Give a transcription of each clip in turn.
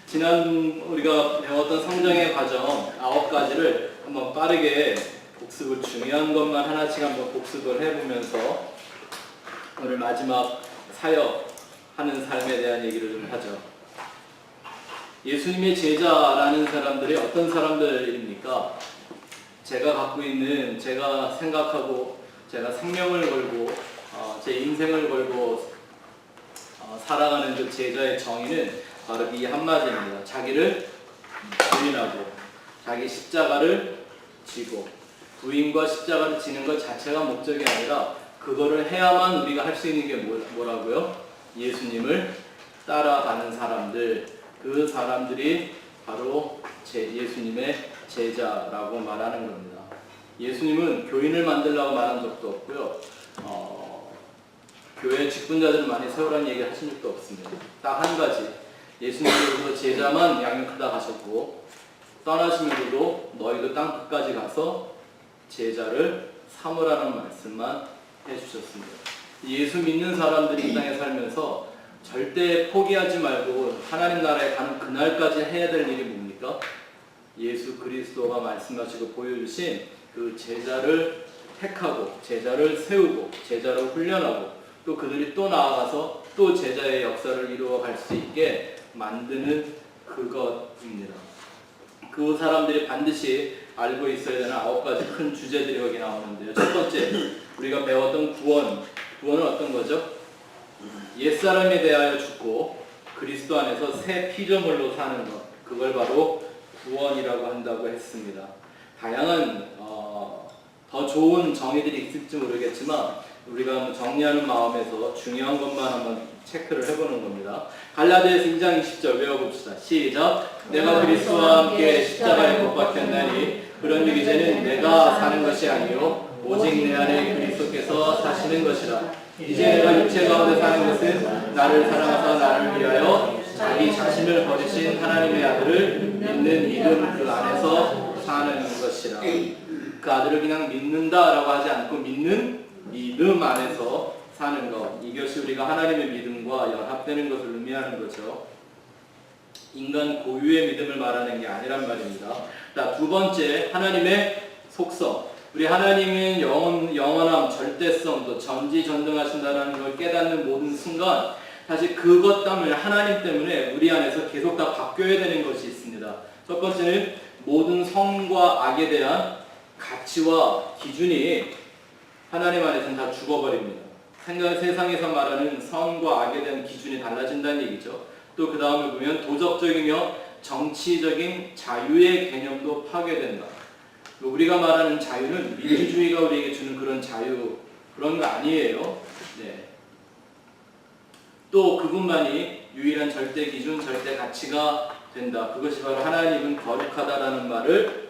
지난 우리가 배웠던 성경의 과정 9가지를 한번 빠르게 복습을 중요한 것만 하나씩 한번 복습을 해보면서 오늘 마지막 사역하는 삶에 대한 얘기를 좀 하죠. 예수님의 제자라는 사람들이 어떤 사람들입니까? 제가 갖고 있는, 제가 생각하고 제가 생명을 걸고 제 인생을 걸고 살아가는 그 제자의 정의는 바로 이 한마디입니다. 자기를 부인하고 자기 십자가를 지고, 부인과 십자가를 지는 것 자체가 목적이 아니라 그거를 해야만 우리가 할 수 있는 게 뭐라고요? 예수님을 따라가는 사람들, 그 사람들이 바로 예수님의 제자라고 말하는 겁니다. 예수님은 교인을 만들라고 말한 적도 없고요. 교회 직분자들을 많이 세우라는 얘기를 하신 적도 없습니다. 딱 한 가지, 예수님께서 제자만 양육하다 가셨고 떠나시면서도 너희도 땅 끝까지 가서 제자를 삼으라는 말씀만 해주셨습니다. 예수 믿는 사람들이 이 땅에 살면서 절대 포기하지 말고 하나님 나라에 가는 그날까지 해야 될 일이 뭡니까? 예수 그리스도가 말씀하시고 보여주신 그 제자를 택하고 제자를 세우고 제자로 훈련하고 또 그들이 또 나아가서 또 제자의 역사를 이루어갈 수 있게 만드는 그것입니다. 그 사람들이 반드시 알고 있어야 되는 9가지 큰 주제들이 여기 나오는데요. 첫 번째, 우리가 배웠던 구원은 어떤 거죠? 옛사람에 대하여 죽고 그리스도 안에서 새 피조물로 사는 것, 그걸 바로 구원이라고 한다고 했습니다. 다양한 더 좋은 정의들이 있을지 모르겠지만 우리가 정리하는 마음에서 중요한 것만 한번 체크를 해보는 겁니다. 갈라디아서 2장 20절 외워봅시다. 시작. 내가 그리스도와 함께 십자가에 못 박혔나니 그런즉 이제는 내가 사는 것이 아니요 오직 내 안에 그리스도께서 사시는 것이라. 이제 내가 육체 가운데 사는 것은 나를 사랑하사 나를 위하여 자기 자신을 버리신 하나님의 아들을 믿는 믿음 그 안에서 사는 것이라. 그 아들을 그냥 믿는다라고 하지 않고 믿는 믿음 안에서 사는 것, 이것이 우리가 하나님의 믿음과 연합되는 것을 의미하는 거죠. 인간 고유의 믿음을 말하는 게 아니란 말입니다. 자, 두 번째, 하나님의 속성. 우리 하나님은 영원함, 절대성, 또 전지전능하신다는 걸 깨닫는 모든 순간 사실 그것 때문에, 하나님 때문에 우리 안에서 계속 다 바뀌어야 되는 것이 있습니다. 첫 번째는 모든 성과 악에 대한 가치와 기준이 하나님 안에서는 다 죽어버립니다. 세상에서 말하는 선과 악에 대한 기준이 달라진다는 얘기죠. 또 그 다음에 보면 도덕적이며 정치적인 자유의 개념도 파괴된다. 우리가 말하는 자유는 민주주의가 우리에게 주는 그런 자유, 그런 거 아니에요. 네. 또 그것만이 유일한 절대 기준, 절대 가치가 된다. 그것이 바로 하나님은 거룩하다라는 말을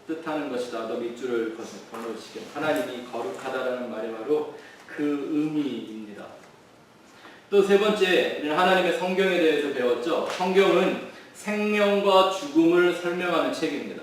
뜻하는 것이다. 너 밑줄을 건너주시게. 하나님이 거룩하다라는 말이 바로 그 의미입니다. 또 세 번째, 우리는 하나님의 성경에 대해서 배웠죠. 성경은 생명과 죽음을 설명하는 책입니다.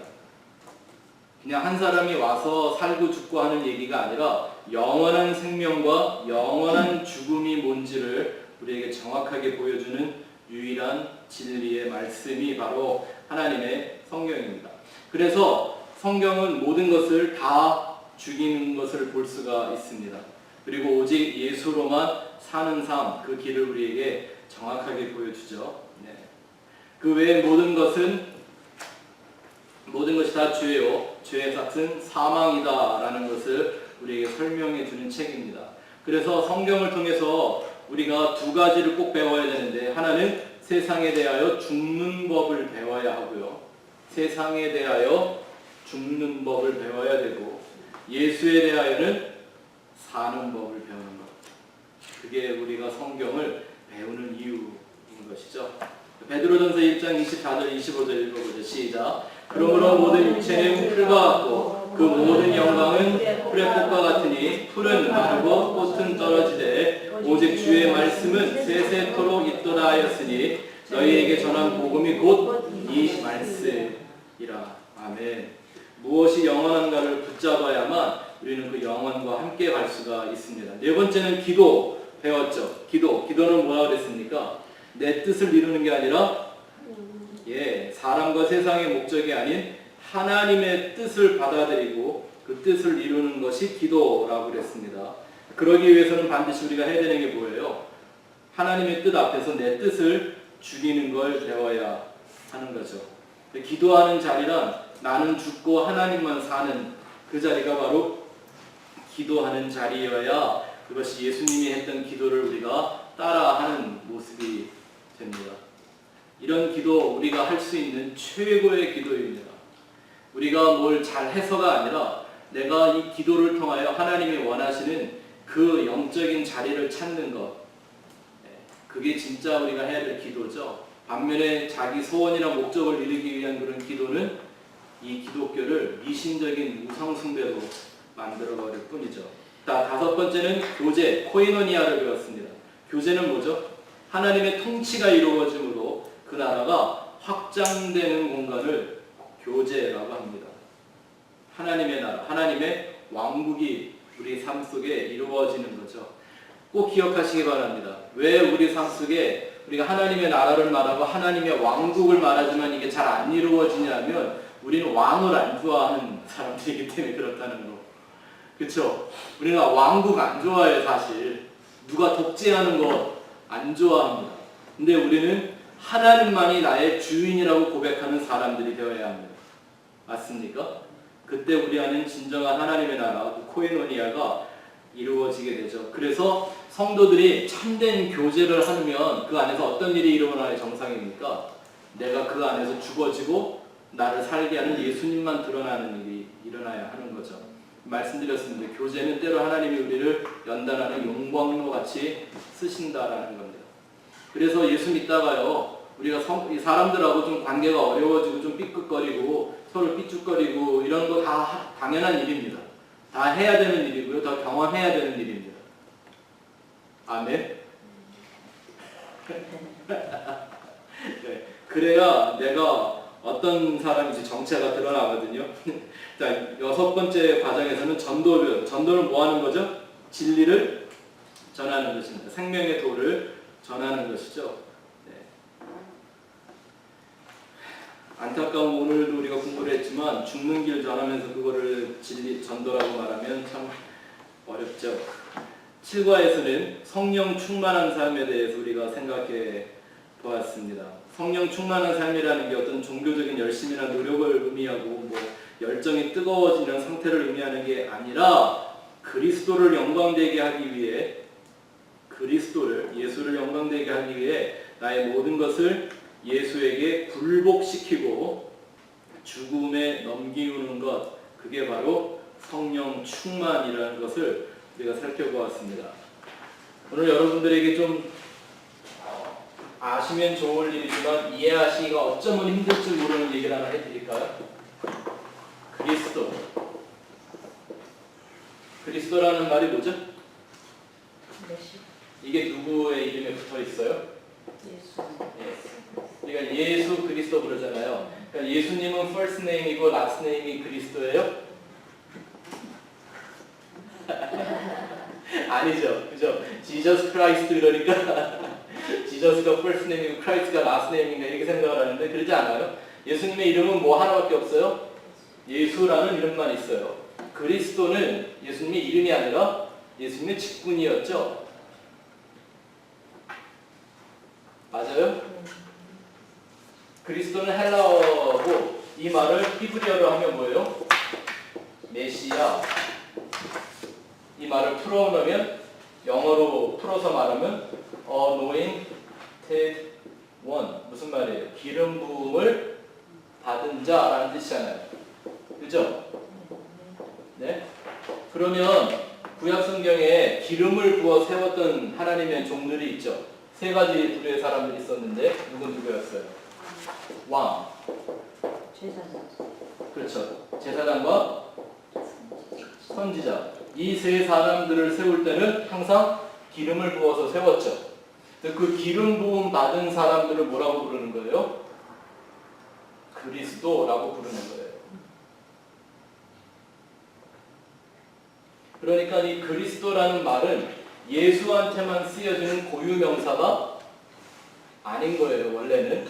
그냥 한 사람이 와서 살고 죽고 하는 얘기가 아니라 영원한 생명과 영원한 죽음이 뭔지를 우리에게 정확하게 보여주는 유일한 진리의 말씀이 바로 하나님의 성경입니다. 그래서 성경은 모든 것을 다 죽이는 것을 볼 수가 있습니다. 그리고 오직 예수로만 사는 삶, 그 길을 우리에게 정확하게 보여주죠. 네. 그 외에 모든 것이 다 죄요, 죄의 삭은 사망이다라는 것을 우리에게 설명해 주는 책입니다. 그래서 성경을 통해서 우리가 두 가지를 꼭 배워야 되는데, 하나는 세상에 대하여 죽는 법을 배워야 하고요. 세상에 대하여 죽는 법을 배워야 되고, 예수에 대하여는 사는 법을 배우는 것. 그게 우리가 성경을 배우는 이유인 것이죠. 베드로전서 1장 24절 25절 읽어보죠. 시작. 그러므로 모든 육체는 풀과 같고 그 모든 영광은 풀의 꽃과 같으니 풀은 마르고 꽃은 떨어지되 오직 주의 말씀은 세세토록 있도다 하였으니 너희에게 전한 복음이 곧 이 말씀이라. 아멘. 무엇이 영원한가를 붙잡아야만 우리는 그 영원과 함께 갈 수가 있습니다. 네 번째는 기도 배웠죠. 기도는 뭐라고 그랬습니까? 내 뜻을 이루는 게 아니라 사람과 세상의 목적이 아닌 하나님의 뜻을 받아들이고 그 뜻을 이루는 것이 기도라고 그랬습니다. 그러기 위해서는 반드시 우리가 해야 되는 게 뭐예요? 하나님의 뜻 앞에서 내 뜻을 죽이는 걸 배워야 하는 거죠. 기도하는 자리란 나는 죽고 하나님만 사는 그 자리가 바로 기도하는 자리여야 그것이 예수님이 했던 기도를 우리가 따라하는 모습이 됩니다. 이런 기도 우리가 할 수 있는 최고의 기도입니다. 우리가 뭘 잘해서가 아니라 내가 이 기도를 통하여 하나님이 원하시는 그 영적인 자리를 찾는 것, 그게 진짜 우리가 해야 될 기도죠. 반면에 자기 소원이나 목적을 이루기 위한 그런 기도는 이 기독교를 미신적인 우상숭배로 만들어버릴 뿐이죠. 다섯 번째는 교제, 코이노니아를 배웠습니다. 교제는 뭐죠? 하나님의 통치가 이루어짐으로 그 나라가 확장되는 공간을 교제라고 합니다. 하나님의 나라, 하나님의 왕국이 우리 삶 속에 이루어지는 거죠. 꼭 기억하시기 바랍니다. 왜 우리 삶 속에 우리가 하나님의 나라를 말하고 하나님의 왕국을 말하지만 이게 잘 안 이루어지냐면 우리는 왕을 안 좋아하는 사람들이기 때문에 그렇다는 거. 그렇죠? 우리는 왕국 안 좋아해요. 사실 누가 독재하는 거 안 좋아합니다. 근데 우리는 하나님만이 나의 주인이라고 고백하는 사람들이 되어야 합니다. 맞습니까? 그때 우리 안엔 진정한 하나님의 나라, 코이노니아가 이루어지게 되죠. 그래서 성도들이 참된 교제를 하면 그 안에서 어떤 일이 일어나야 정상입니까? 내가 그 안에서 죽어지고 나를 살게 하는 예수님만 드러나는 일이 일어나야 하는 거죠. 말씀드렸습니다. 교제는 때로 하나님이 우리를 연단하는 용광로 같이 쓰신다라는 겁니다. 그래서 예수 믿다가요, 우리가 사람들하고 좀 관계가 어려워지고 좀 삐끗거리고 서로 삐죽거리고 이런 거 다 당연한 일입니다. 다 해야 되는 일이고요. 다 경험해야 되는 일입니다. 아멘. 네, 그래야 내가 어떤 사람인지 정체가 드러나거든요. 자, 여섯 번째 과정에서는 전도는 뭐 하는 거죠? 진리를 전하는 것입니다. 생명의 도를 전하는 것이죠. 네. 안타까운 오늘도 우리가 공부를 했지만 죽는 길 전하면서 그거를 진리 전도라고 말하면 참 어렵죠. 7과에서는 성령 충만한 삶에 대해서 우리가 생각해 보았습니다. 성령 충만한 삶이라는 게 어떤 종교적인 열심이나 노력을 의미하고 뭐 열정이 뜨거워지는 상태를 의미하는 게 아니라 그리스도를 영광되게 하기 위해 예수를 영광되게 하기 위해 나의 모든 것을 예수에게 굴복시키고 죽음에 넘기우는 것, 그게 바로 성령 충만이라는 것을 우리가 살펴보았습니다. 오늘 여러분들에게 좀 아시면 좋을 일이지만 이해하시기가 어쩌면 힘들지 모르는 얘기를 하나 해드릴까요? 그리스도라는 말이 뭐죠? 이게 누구의 이름에 붙어 있어요? 그러니까 예수 그리스도 그러잖아요. 그러니까 예수님은 first name이고 last name이 그리스도예요? 아니죠, 그죠? Jesus Christ 그러니까 지저스가 first name이고 Christ가 last name인가 이렇게 생각을 하는데 그러지 않아요. 예수님의 이름은 뭐 하나밖에 없어요? 예수라는 이름만 있어요. 그리스도는 예수님의 이름이 아니라 예수님의 직분이었죠. 맞아요? 그리스도는 헬라어고 이 말을 히브리어로 하면 뭐예요? 메시아. 이 말을 풀어놓으면 영어로 풀어서 말하면 anointed one. 무슨 말이에요? 기름 부음을 받은 자라는 뜻이잖아요. 그죠? 네? 그러면 구약 성경에 기름을 부어 세웠던 하나님의 종들이 있죠. 세 가지 부류의 사람들이 있었는데 누구였어요? 왕. 제사장. 그렇죠. 제사장과 선지자. 이 세 사람들을 세울 때는 항상 기름을 부어서 세웠죠. 그 기름 부음 받은 사람들을 뭐라고 부르는 거예요? 그리스도라고 부르는 거예요. 그러니까 이 그리스도라는 말은 예수한테만 쓰여지는 고유명사가 아닌 거예요. 원래는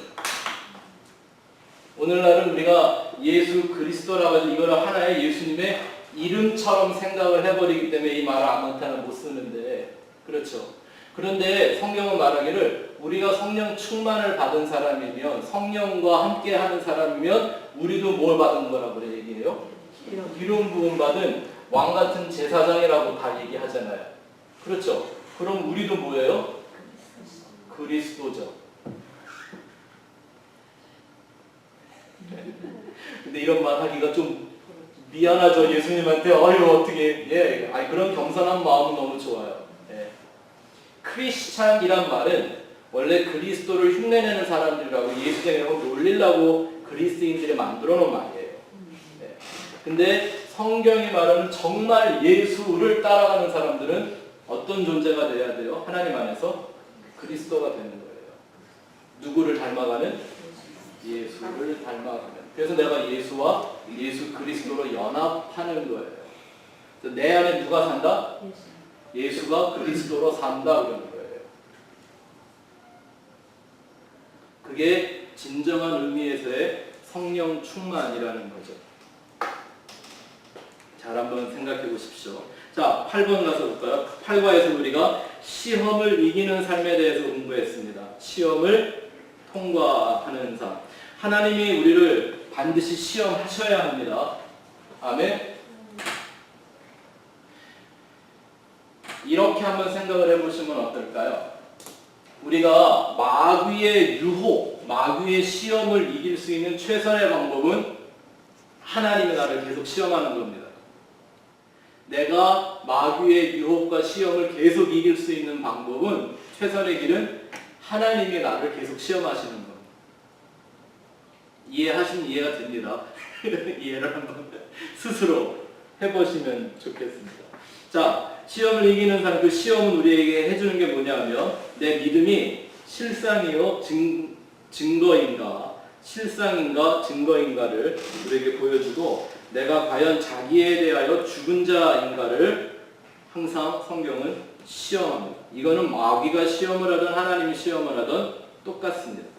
오늘날은 우리가 예수 그리스도라고 해서 이거를 하나의 예수님의 이름처럼 생각을 해버리기 때문에 이 말을 아무한테나 못 쓰는데, 그렇죠. 그런데 성경은 말하기를 우리가 성령 충만을 받은 사람이면, 성령과 함께 하는 사람이면 우리도 뭘 받은 거라고 그래 얘기해요? 기름 부음 받은 왕 같은 제사장이라고 다 얘기하잖아요. 그렇죠. 그럼 우리도 뭐예요? 그리스도죠. 근데 이런 말 하기가 좀 미안하죠. 예수님한테 어휴 어떻게 그런 겸손한 마음은 너무 좋아요. 크리스찬이란 말은 원래 그리스도를 흉내내는 사람들이라고 예수님을 놀리려고 그리스인들이 만들어 놓은 말이에요. 근데 성경이 말하는 정말 예수를 따라가는 사람들은 어떤 존재가 돼야 돼요? 하나님 안에서 그리스도가 되는 거예요. 누구를 닮아가는? 예수를 닮아가는. 그래서 내가 예수와 예수 그리스도로 연합하는 거예요. 내 안에 누가 산다? 예수가 그리스도로 산다 그러는 거예요. 그게 진정한 의미에서의 성령 충만이라는 거죠. 잘 한번 생각해 보십시오. 자, 8번 가서 볼까요? 8과에서 우리가 시험을 이기는 삶에 대해서 공부했습니다. 시험을 통과하는 삶. 하나님이 우리를 반드시 시험하셔야 합니다. 아멘. 이렇게 한번 생각을 해보시면 어떨까요? 우리가 마귀의 유혹, 마귀의 시험을 이길 수 있는 최선의 방법은 하나님이 나를 계속 시험하는 겁니다. 내가 마귀의 유혹과 시험을 계속 이길 수 있는 방법은, 최선의 길은 하나님이 나를 계속 시험하시는 겁니다. 이해가 됩니다. 이해를 한번 스스로 해보시면 좋겠습니다. 자, 시험을 이기는 사람, 그 시험은 우리에게 해주는 게 뭐냐면, 내 믿음이 실상이요 증거인가, 실상인가 증거인가를 우리에게 보여주고, 내가 과연 자기에 대하여 죽은 자인가를 항상 성경은 시험합니다. 이거는 마귀가 시험을 하든 하나님이 시험을 하든 똑같습니다.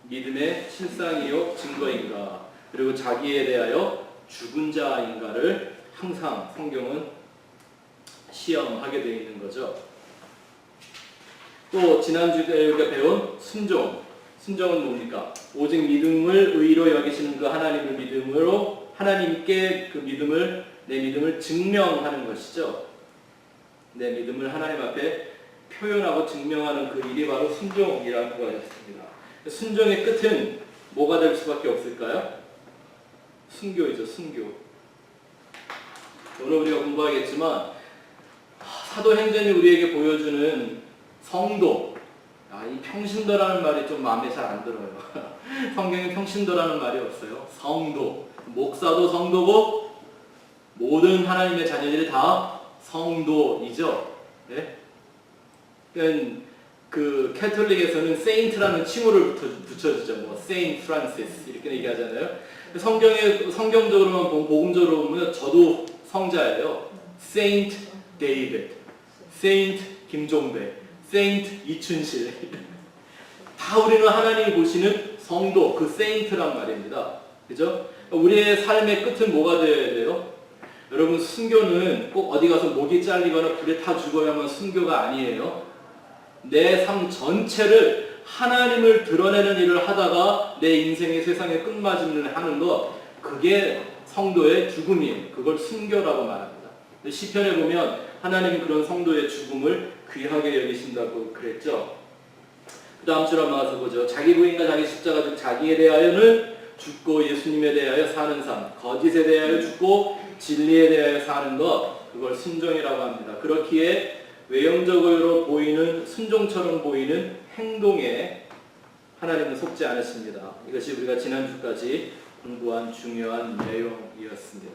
믿음의 실상이요 증거인가, 그리고 자기에 대하여 죽은 자인가를 항상 성경은 시험하게 되어 있는 거죠. 또 지난주에 우리가 배운 순종. 순종은 뭡니까? 오직 믿음을 의로 여기시는 그 하나님을 믿음으로 하나님께 그 믿음을, 내 믿음을 증명하는 것이죠. 내 믿음을 하나님 앞에 표현하고 증명하는 그 일이 바로 순종이라고 하셨습니다. 순종의 끝은 뭐가 될 수밖에 없을까요? 순교이죠, 순교. 오늘 우리가 공부하겠지만 사도행전이 우리에게 보여주는 성도, 이 평신도라는 말이 좀 마음에 잘 안 들어요. 성경에 평신도라는 말이 없어요. 성도, 목사도 성도고 모든 하나님의 자녀들이 다 성도이죠. 네? 그 캐톨릭에서는 세인트라는 칭호를 붙여주죠. 뭐 세인트 프란시스 이렇게 얘기하잖아요. 성경적으로만 보면, 복음적으로 보면 저도 성자예요. 세인트 데이비드, 세인트 김종배, 세인트 이춘실. 다 우리는 하나님이 보시는 성도, 그 세인트란 말입니다. 그죠? 우리의 삶의 끝은 뭐가 되어야 돼요? 여러분, 순교는 꼭 어디 가서 목이 잘리거나 불에 타 죽어야만 순교가 아니에요. 내 삶 전체를 하나님을 드러내는 일을 하다가 내 인생의 세상의 끝마침을 하는 것, 그게 성도의 죽음이에요. 그걸 순교라고 말합니다. 시편에 보면 하나님이 그런 성도의 죽음을 귀하게 여기신다고 그랬죠. 그 다음 줄 한번 가서 보죠. 자기 부인과 자기 십자가 즉 자기에 대하여는 죽고 예수님에 대하여 사는 삶, 거짓에 대하여 죽고 진리에 대하여 사는 것, 그걸 순종이라고 합니다. 그렇기에 외형적으로 보이는, 순종처럼 보이는 행동에 하나님은 속지 않으십니다. 이것이 우리가 지난주까지 공부한 중요한 내용이었습니다.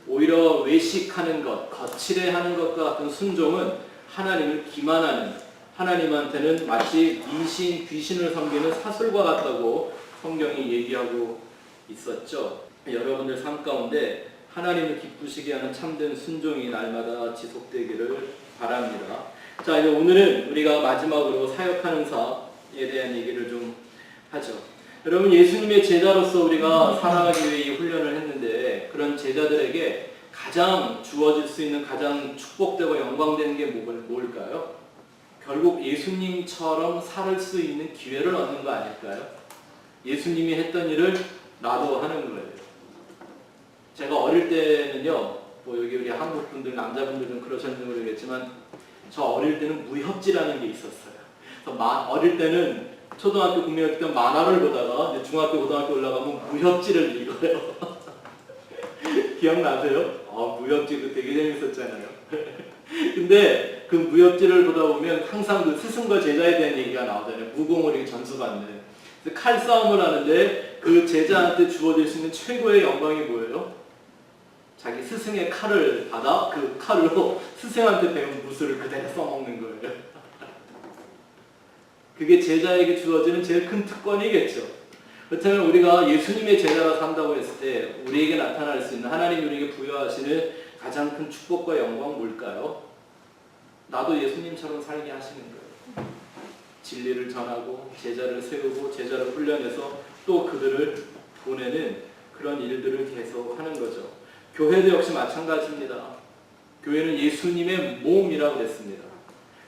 오히려 외식하는 것, 거칠해하는 것과 같은 순종은 하나님을 기만하는, 하나님한테는 마치 미신, 귀신을 섬기는 사슬과 같다고 성경이 얘기하고 있었죠. 여러분들 삶 가운데 하나님을 기쁘시게 하는 참된 순종이 날마다 지속되기를 바랍니다. 자, 이제 오늘은 우리가 마지막으로 사역하는 사에 대한 얘기를 좀 하죠. 여러분 예수님의 제자로서 우리가 살아가기 위해 이 훈련을 했는데 그런 제자들에게 가장 주어질 수 있는 가장 축복되고 영광되는 게 뭘까요? 결국 예수님처럼 살 수 있는 기회를 얻는 거 아닐까요? 예수님이 했던 일을 나도 하는 거예요. 제가 어릴 때는요, 뭐 여기 우리 한국 분들, 남자분들은 그러셨는지 모르겠지만 저 어릴 때는 무협지라는 게 있었어요. 그래서 어릴 때는 초등학교 국민학교 때 만화를 보다가 이제 중학교 고등학교 올라가면 무협지를 읽어요. 기억나세요? 무협지 그 되게 재밌었잖아요. 근데 그 무협지를 보다 보면 항상 그 스승과 제자에 대한 얘기가 나오잖아요. 무공을 이렇게 전수받는. 그래서 칼싸움을 하는데 그 제자한테 주어질 수 있는 최고의 영광이 뭐예요? 자기 스승의 칼을 받아 그 칼로 스승한테 배운 무술을 그대로 써먹는 거예요. 그게 제자에게 주어지는 제일 큰 특권이겠죠. 그렇다면 우리가 예수님의 제자로 산다고 했을 때 우리에게 나타날 수 있는 하나님이 우리에게 부여하시는 가장 큰 축복과 영광은 뭘까요? 나도 예수님처럼 살게 하시는 거예요. 진리를 전하고 제자를 세우고 제자를 훈련해서 또 그들을 보내는 그런 일들을 계속 하는 거죠. 교회도 역시 마찬가지입니다. 교회는 예수님의 몸이라고 했습니다.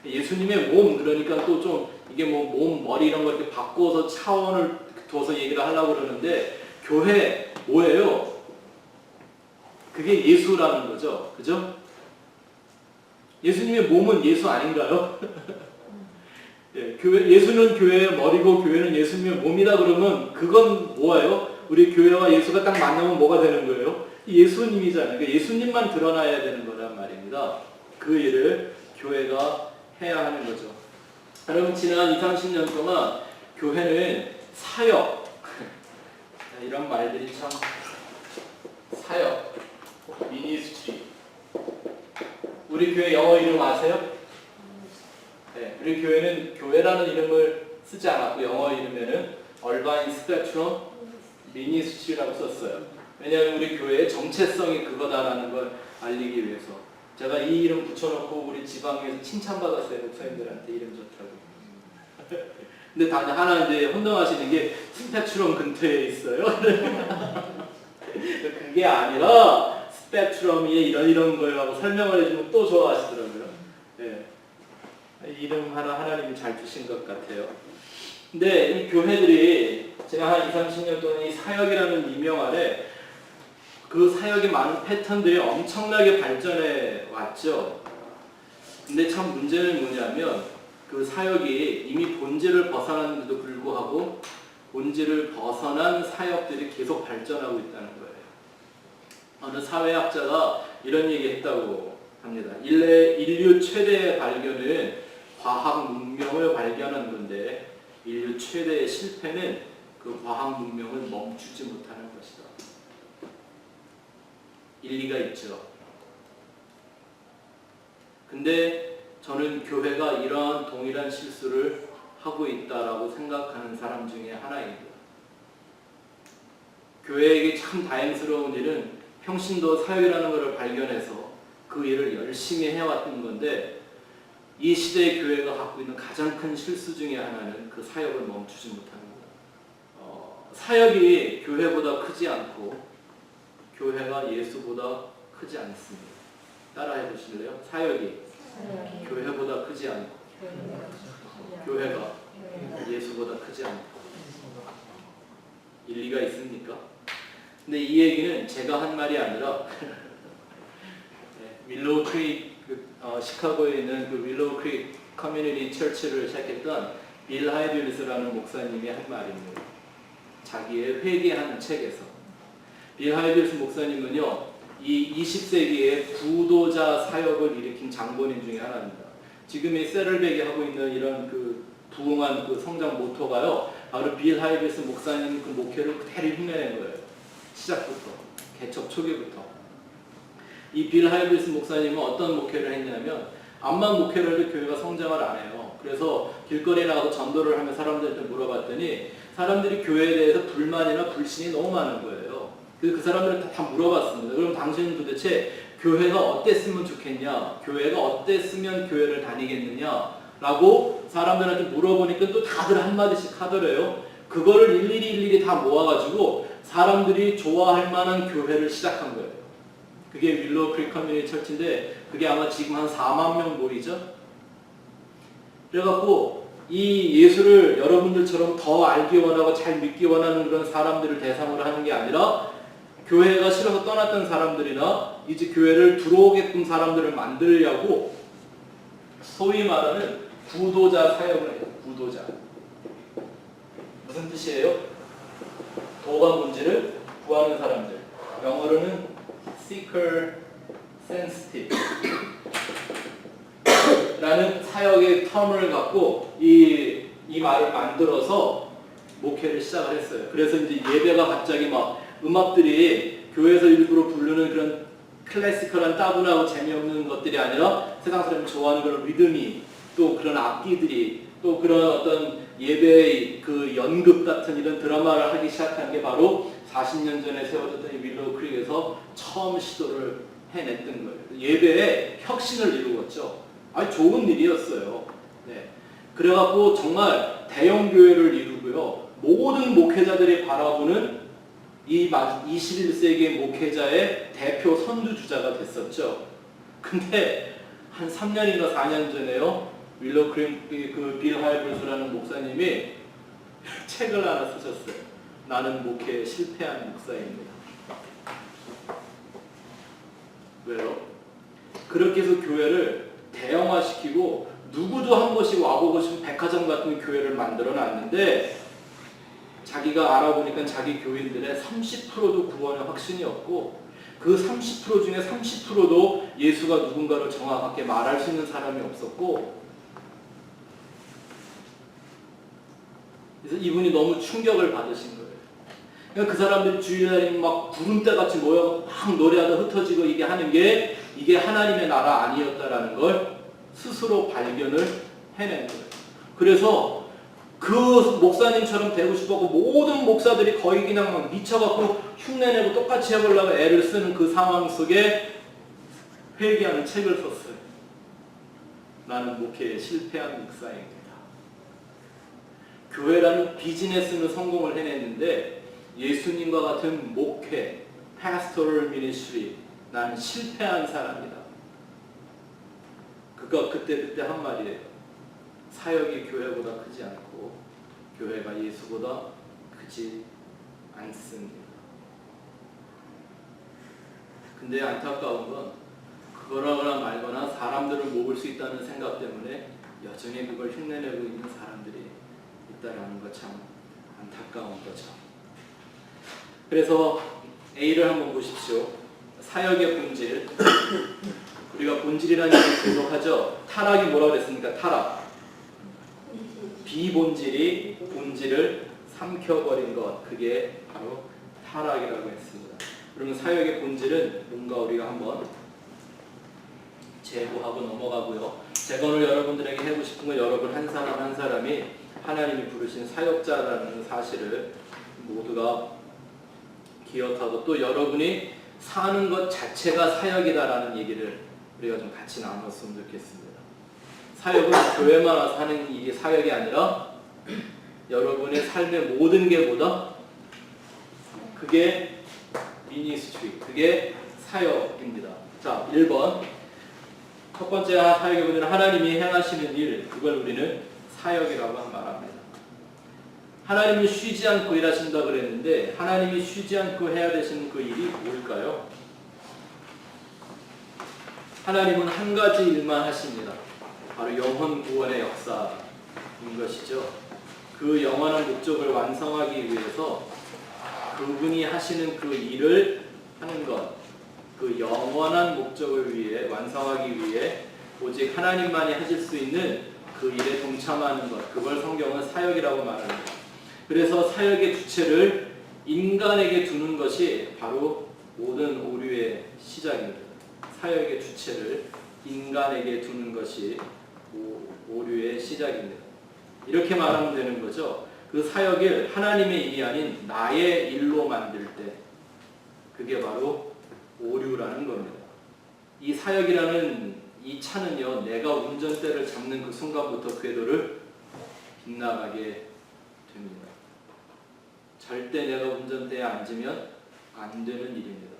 예수님의 몸, 그러니까 또 좀 이게 뭐 몸, 머리 이런 거 이렇게 바꿔서 차원을 둬서 얘기를 하려고 그러는데 교회 뭐예요? 그게 예수라는 거죠. 그죠? 예수님의 몸은 예수 아닌가요? 예, 예수는 교회의 머리고 교회는 예수님의 몸이다 그러면 그건 뭐예요? 우리 교회와 예수가 딱 만나면 뭐가 되는 거예요? 예수님이잖아요. 그러니까 예수님만 드러나야 되는 거란 말입니다. 그 일을 교회가 해야 하는 거죠. 여러분 지난 20, 30년 동안 교회는 사역 이런 말들이 참 사역, 미니스트리 우리 교회 영어 이름 아세요? 네, 우리 교회는 교회라는 이름을 쓰지 않았고 영어 이름에는 얼바인 스펙트럼 미니스트리라고 썼어요. 왜냐하면 우리 교회의 정체성이 그거다라는 걸 알리기 위해서. 제가 이 이름 붙여놓고 우리 지방에서 칭찬받았어요. 목사님들한테 이름 좋다고. 근데 단 하나 이제 혼동하시는 게 스펙트럼 근처에 있어요. 그게 아니라 스펙트럼이 이런 거라고 설명을 해주면 또 좋아하시더라고요. 네. 이름 하나님이 잘 주신 것 같아요. 근데 이 교회들이 지난 한 20, 30년 동안 이 사역이라는 이명 아래 그 사역의 많은 패턴들이 엄청나게 발전해 왔죠. 근데 참 문제는 뭐냐면 그 사역이 이미 본질을 벗어났는데도 불구하고 본질을 벗어난 사역들이 계속 발전하고 있다는 거예요. 어느 사회학자가 이런 얘기했다고 합니다. 인류 최대의 발견은 과학 문명을 발견한 건데 인류 최대의 실패는 그 과학 문명을 멈추지 못하는 것이다. 일리가 있죠. 근데 저는 교회가 이러한 동일한 실수를 하고 있다라고 생각하는 사람 중에 하나입니다. 교회에게 참 다행스러운 일은 평신도 사역이라는 것을 발견해서 그 일을 열심히 해왔던 건데 이 시대의 교회가 갖고 있는 가장 큰 실수 중에 하나는 그 사역을 멈추지 못하는 거예요. 사역이 교회보다 크지 않고 교회가 예수보다 크지 않습니다. 따라해 보실래요? 사역이 교회보다 크지 않고 교회가 예수보다 크지 않고 일리가 있습니까? 근데 이 얘기는 제가 한 말이 아니라 윌로우 크릭 시카고에 있는 그 윌로우 크릭 커뮤니티 처치를 시작했던 빌 하이빌스라는 목사님이 한 말입니다. 자기의 회개하는 책에서 빌 하이빌스 목사님은요, 이 20세기의 부도자 사역을 일으킨 장본인 중에 하나입니다. 지금 이 세럴백이 하고 있는 이런 그 부흥한 그 성장 모토가요, 바로 빌 하이빌스 목사님 그 목회를 그대로 흉내낸 거예요. 시작부터, 개척 초기부터. 이 빌 하이빌스 목사님은 어떤 목회를 했냐면, 암만 목회를 해도 교회가 성장을 안 해요. 그래서 길거리에 나가서 전도를 하면 사람들한테 물어봤더니, 사람들이 교회에 대해서 불만이나 불신이 너무 많은 거예요. 그 사람들한테 다 물어봤습니다. 그럼 당신은 도대체 교회가 어땠으면 좋겠냐? 교회가 어땠으면 교회를 다니겠느냐? 라고 사람들한테 물어보니까 또 다들 한마디씩 하더래요. 그거를 일일이 다 모아가지고 사람들이 좋아할 만한 교회를 시작한 거예요. 그게 윌로우 크릭 커뮤니티 철치인데 그게 아마 지금 한 4만 명 모이죠. 그래갖고 이 예수를 여러분들처럼 더 알기 원하고 잘 믿기 원하는 그런 사람들을 대상으로 하는 게 아니라 교회가 싫어서 떠났던 사람들이나 이제 교회를 들어오게끔 사람들을 만들려고 소위 말하는 구도자 사역을 해요. 구도자. 무슨 뜻이에요? 도가 문제를 구하는 사람들. 영어로는 seeker sensitive 라는 사역의 텀을 갖고 이 말을 만들어서 목회를 시작을 했어요. 그래서 이제 예배가 갑자기 막 음악들이 교회에서 일부러 부르는 그런 클래시컬한 따분하고 재미없는 것들이 아니라 세상 사람이 좋아하는 그런 리듬이 또 그런 악기들이 또 그런 어떤 예배의 그 연극 같은 이런 드라마를 하기 시작한 게 바로 40년 전에 세워졌던 이 윌로우 크릭에서 처음 시도를 해냈던 거예요. 예배에 혁신을 이루었죠. 아주 좋은 일이었어요. 네. 그래갖고 정말 대형 교회를 이루고요. 모든 목회자들이 바라보는 이 21세기의 목회자의 대표 선두주자가 됐었죠. 근데 한 3년인가 4년 전에요. 윌로우 크릭 빌 하이블스라는 목사님이 책을 하나 쓰셨어요. 나는 목회에 실패한 목사입니다. 왜요? 그렇게 해서 교회를 대형화시키고 누구도 한 번씩 와보고 싶은 백화점 같은 교회를 만들어 놨는데 자기가 알아보니까 자기 교인들의 30%도 구원의 확신이 없고 그 30% 중에 30%도 예수가 누군가를 정확하게 말할 수 있는 사람이 없었고 그래서 이분이 너무 충격을 받으신 거예요. 그러니까 그 사람들이 주일날에 막 구름대같이 모여 막 노래하다 흩어지고 이게 하는 게 이게 하나님의 나라 아니었다라는 걸 스스로 발견을 해낸 거예요. 그래서 그 목사님처럼 되고 싶었고 모든 목사들이 거의 그냥 막 미쳐갖고 흉내내고 똑같이 해보려고 애를 쓰는 그 상황 속에 회개하는 책을 썼어요. 나는 목회에 실패한 목사입니다. 교회라는 비즈니스는 성공을 해냈는데 예수님과 같은 목회, pastoral ministry, 나는 실패한 사람이다. 그가 그때 한 말이에요. 사역이 교회보다 크지 않고 교회가 예수보다 크지 않습니다. 근데 안타까운 건 그거라거나 말거나 사람들을 모을 수 있다는 생각 때문에 여전히 그걸 흉내내고 있는 사람들이 있다라는 것 참 안타까운 거죠. 그래서 A를 한번 보십시오. 사역의 본질. 우리가 본질이라는 얘기를 계속 하죠. 타락이 뭐라고 그랬습니까? 타락. 비본질이 본질을 삼켜버린 것. 그게 바로 타락이라고 했습니다. 그러면 사역의 본질은 뭔가 우리가 한번 제고하고 넘어가고요. 제가 오늘 여러분들에게 해보고 싶은 건 여러분 한 사람 한 사람이 하나님이 부르신 사역자라는 사실을 모두가 기억하고 또 여러분이 사는 것 자체가 사역이다라는 얘기를 우리가 좀 같이 나눴으면 좋겠습니다. 사역은 교회만 와서 하는 이게 사역이 아니라 여러분의 삶의 모든 게 뭐다? 그게 미니스트리, 그게 사역입니다. 자, 1번. 첫 번째 사역의 본질은 하나님이 행하시는 일, 그걸 우리는 사역이라고 말합니다. 하나님이 쉬지 않고 일하신다 그랬는데 하나님이 쉬지 않고 해야 되시는 그 일이 뭘까요? 하나님은 한 가지 일만 하십니다. 바로 영혼 구원의 역사인 것이죠. 그 영원한 목적을 완성하기 위해서 그분이 하시는 그 일을 하는 것, 그 영원한 목적을 위해 완성하기 위해 오직 하나님만이 하실 수 있는 그 일에 동참하는 것, 그걸 성경은 사역이라고 말합니다. 그래서 사역의 주체를 인간에게 두는 것이 바로 모든 오류의 시작입니다. 사역의 주체를 인간에게 두는 것이 오류의 시작입니다. 이렇게 말하면 되는 거죠. 그 사역을 하나님의 일이 아닌 나의 일로 만들 때 그게 바로 오류라는 겁니다. 이 사역이라는 이 차는요, 내가 운전대를 잡는 그 순간부터 궤도를 빗나가게 됩니다. 절대 내가 운전대에 앉으면 안 되는 일입니다.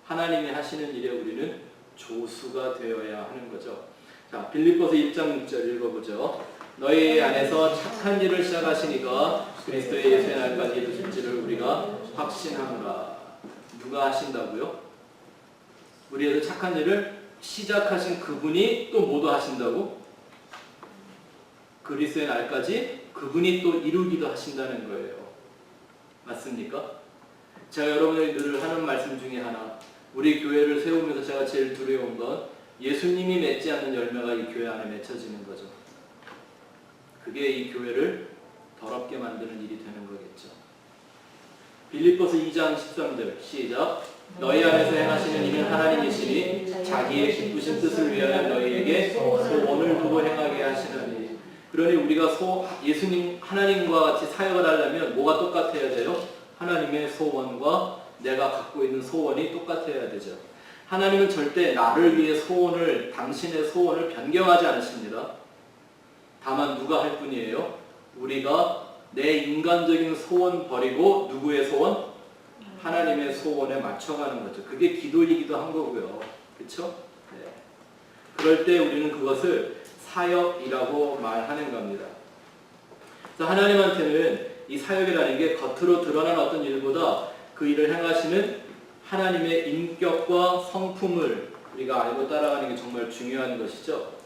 하나님이 하시는 일에 우리는 조수가 되어야 하는 거죠. 자, 빌립보서 1장 6절 읽어보죠. 너희 안에서 착한 일을 시작하시니까 그리스도의 예수의 날까지 이루실지를 우리가 확신합니다. 누가 하신다고요? 우리에서 착한 일을 시작하신 그분이 또 모두 하신다고? 그리스도의 날까지 그분이 또 이루기도 하신다는 거예요. 맞습니까? 제가 여러분들이 늘 하는 말씀 중에 하나, 우리 교회를 세우면서 제가 제일 두려운 건 예수님이 맺지 않는 열매가 이 교회 안에 맺혀지는 거죠. 그게 이 교회를 더럽게 만드는 일이 되는 거겠죠. 빌립보서 2장 13절 시작. 너희 안에서 행하시는 이는 하나님이시니 자기의 기쁘신 뜻을 위하여 너희에게 소원을 두고 행하게 하시느니. 그러니 우리가 예수님 하나님과 같이 사역을 하려면 뭐가 똑같아야 돼요? 하나님의 소원과 내가 갖고 있는 소원이 똑같아야 되죠. 하나님은 절대 나를 위해 당신의 소원을 변경하지 않으십니다. 다만 누가 할 뿐이에요? 우리가 내 인간적인 소원 버리고 누구의 소원? 하나님의 소원에 맞춰가는 거죠. 그게 기도이기도 한 거고요. 그렇죠? 네. 그럴 때 우리는 그것을 사역이라고 말하는 겁니다. 그래서 하나님한테는 이 사역이라는 게 겉으로 드러나는 어떤 일보다 그 일을 행하시는 하나님의 인격과 성품을 우리가 알고 따라가는 게 정말 중요한 것이죠.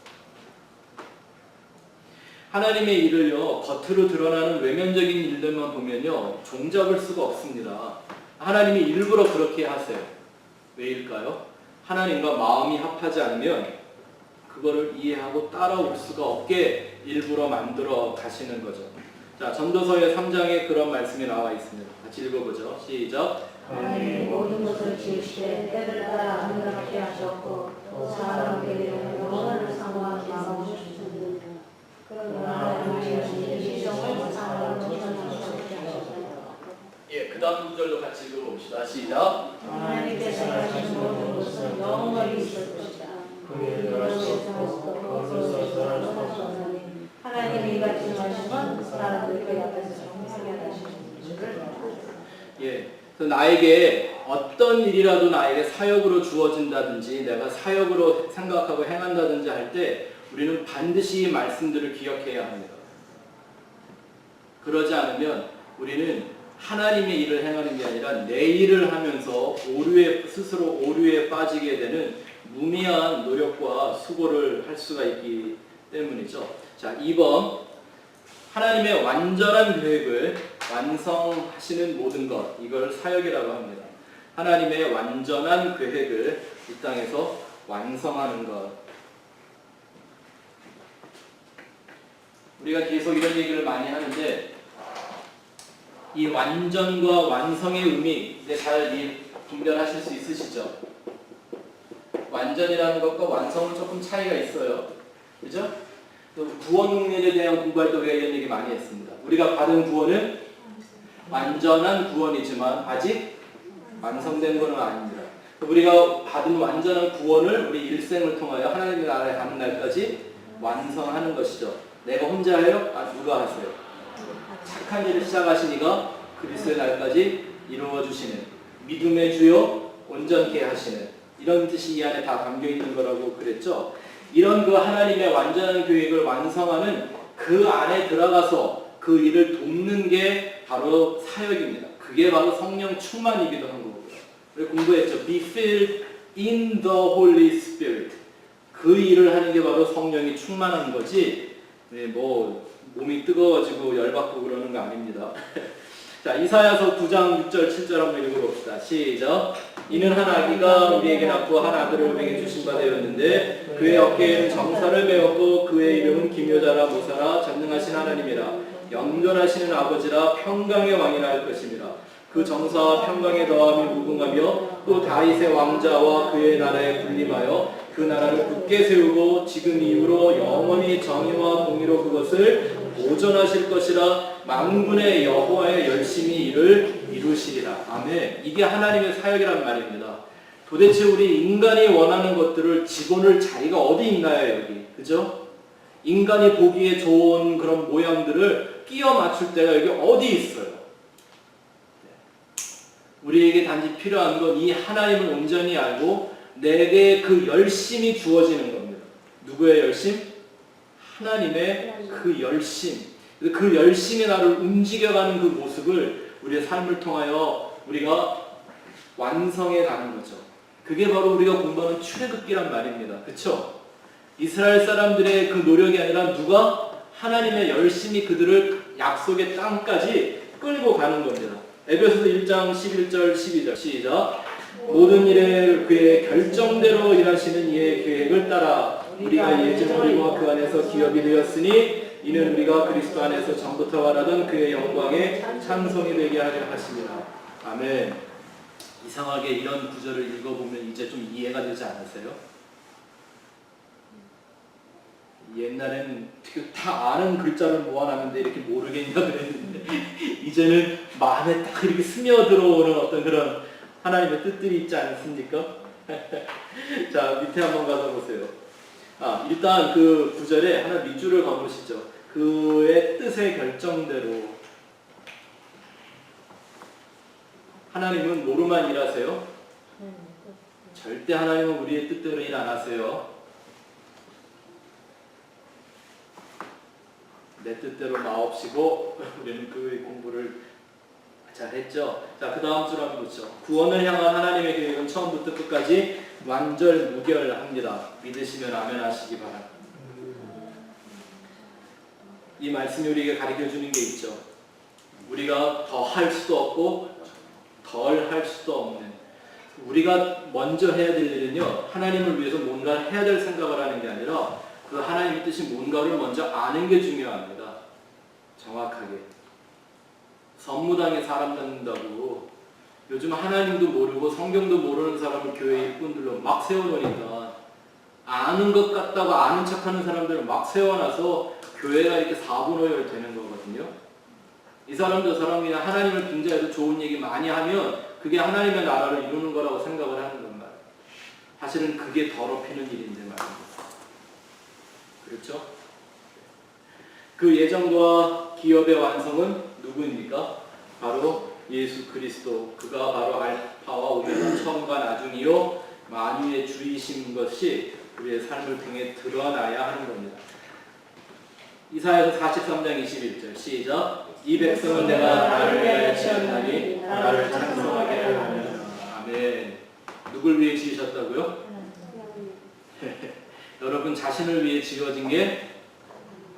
하나님의 일을요, 겉으로 드러나는 외면적인 일들만 보면요, 종잡을 수가 없습니다. 하나님이 일부러 그렇게 하세요. 왜일까요? 하나님과 마음이 합하지 않으면 그거를 이해하고 따라올 수가 없게 일부러 만들어 가시는 거죠. 자, 전도서의 3장에 그런 말씀이 나와 있습니다. 같이 읽어보죠. 시작. 하나님이 모든 것을 지으시되 때를 따라 아름답게 하셨고 또 사람에게 영원을 사모하게 하셨으니 그러나 하나님의 지정을 사랑으로 전하셨게 하셨다. 예, 그 다음 구절도 같이 읽어봅시다. 시작. 하나님께서 하신 모든 것은 영원히 있을 것이다. 하나님이 이같이 하시면 사람들에게 앞에서 정하게 하시는 줄을. 예, 그래서 나에게 어떤 일이라도 나에게 사역으로 주어진다든지 내가 사역으로 생각하고 행한다든지 할 때 우리는 반드시 이 말씀들을 기억해야 합니다. 그러지 않으면 우리는 하나님의 일을 행하는 게 아니라 내 일을 하면서 스스로 오류에 빠지게 되는 무미한 노력과 수고를 할 수가 있기 때문이죠. 자, 2번. 하나님의 완전한 계획을 완성하시는 모든 것, 이걸 사역이라고 합니다. 하나님의 완전한 계획을 이 땅에서 완성하는 것. 우리가 계속 이런 얘기를 많이 하는데 이 완전과 완성의 의미 이제 잘 분별하실 수 있으시죠? 완전이라는 것과 완성은 조금 차이가 있어요. 그죠? 구원 문제에 대한 공부할 때 우리가 이런 얘기 많이 했습니다. 우리가 받은 구원은 완전한 구원이지만 아직 완성된 것은 아닙니다. 우리가 받은 완전한 구원을 우리 일생을 통하여 하나님의 나라에 가는 날까지 완성하는 것이죠. 내가 혼자 해요? 누가 하세요? 착한 일을 시작하시니까 그리스도의 날까지 이루어주시는 믿음의 주요 온전케 하시는 이런 뜻이 이 안에 다 담겨있는 거라고 그랬죠. 이런 그 하나님의 완전한 계획을 완성하는 그 안에 들어가서 그 일을 돕는 게 바로 사역입니다. 그게 바로 성령 충만이기도 한 거고요. 우리 공부했죠. Be filled in the Holy Spirit. 그 일을 하는 게 바로 성령이 충만한 거지. 네, 뭐 몸이 뜨거워지고 열받고 그러는 거 아닙니다. 자, 이사야서 9장 6절 7절 한번 읽어봅시다. 시작. 이는 한 아기가 우리에게 낳고 한 아들을 우리에게 주신 바 되었는데 그의 어깨에는 정사를 배웠고 그의 이름은 기묘자라 모사라 전능하신 하나님이라 영존하시는 아버지라 평강의 왕이라 할 것입니다. 그 정사와 평강의 더함이 무궁하며 또 다윗의 왕자와 그의 나라에 군림하여 그 나라를 굳게 세우고 지금 이후로 영원히 정의와 공의로 그것을 보존하실 것이라 만군의 여호와의 열심히 이를 이루시리라. 아멘. 이게 하나님의 사역이란 말입니다. 도대체 우리 인간이 원하는 것들을 집어넣을 자리가 어디 있나요, 여기? 그죠? 인간이 보기에 좋은 그런 모양들을 끼워 맞출 때가 여기 어디 있어요? 우리에게 단지 필요한 건 이 하나님을 온전히 알고 내게 그 열심이 주어지는 겁니다. 누구의 열심? 하나님의 그 열심. 그 열심이 나를 움직여가는 그 모습을 우리의 삶을 통하여 우리가 완성해 가는 거죠. 그게 바로 우리가 공부하는 출애굽기란 말입니다. 그렇죠? 이스라엘 사람들의 그 노력이 아니라 누가? 하나님의 열심히 그들을 약속의 땅까지 끌고 가는 겁니다. 에베소서 1장 11절 12절 시작. 모든 일에 그의 결정대로 일하시는 이의 계획을 따라 우리가 이의 제물이고 그 안에서 기업이 되었으니 이는 우리가 그리스도 안에서 전부터 말하던 그의 영광에 찬송이 되게 하려 하십니다. 아멘. 이상하게 이런 구절을 읽어보면 이제 좀 이해가 되지 않으세요? 옛날엔 다 아는 글자를 모아놨는데 이렇게 모르겠냐 그랬는데 이제는 마음에 딱 이렇게 스며들어오는 어떤 그런 하나님의 뜻들이 있지 않습니까? 자, 밑에 한번 가서 보세요. 일단 그 구절에 하나 밑줄을 가보시죠. 그의 뜻의 결정대로 하나님은 뭐로만 일하세요? 절대 하나님은 우리의 뜻대로 일 안 하세요. 내 뜻대로 마옵시고 우리는 그 공부를 잘했죠. 자, 그 다음 줄 한번 보죠. 구원을 향한 하나님의 계획은 처음부터 끝까지 완전무결합니다. 믿으시면 아멘 하시기 바랍니다. 이 말씀이 우리에게 가르쳐주는 게 있죠. 우리가 더 할 수도 없고 덜 할 수도 없는, 우리가 먼저 해야 될 일은요, 하나님을 위해서 뭔가 해야 될 생각을 하는 게 아니라 그 하나님의 뜻이 뭔가를 먼저 아는 게 중요합니다. 정확하게. 선무당에 사람 낳는다고 요즘 하나님도 모르고 성경도 모르는 사람을 교회 일꾼들로 막 세워놓으니까 아는 것 같다고 아는 척하는 사람들을 막 세워놔서 교회가 이렇게 사분오열 되는 거거든요. 이 사람도 저 사람이 하나님을 빙자해서 좋은 얘기 많이 하면 그게 하나님의 나라를 이루는 거라고 생각을 하는 건 말이에요. 사실은 그게 더럽히는 일인데 말입니다. 그렇죠? 그 예정과 기업의 완성은 누구입니까? 바로 예수 그리스도. 그가 바로 알파와 오메가, 처음과 나중이요 만유의 주이신 것이 우리의 삶을 통해 드러나야 하는 겁니다. 이사야서 43장 21절 시작. 이 백성은 내가 나를 위하여 지었나니 나를 찬송하게 하려면. 아멘. 누굴 위해 지으셨다고요? 여러분 자신을 위해 지어진 게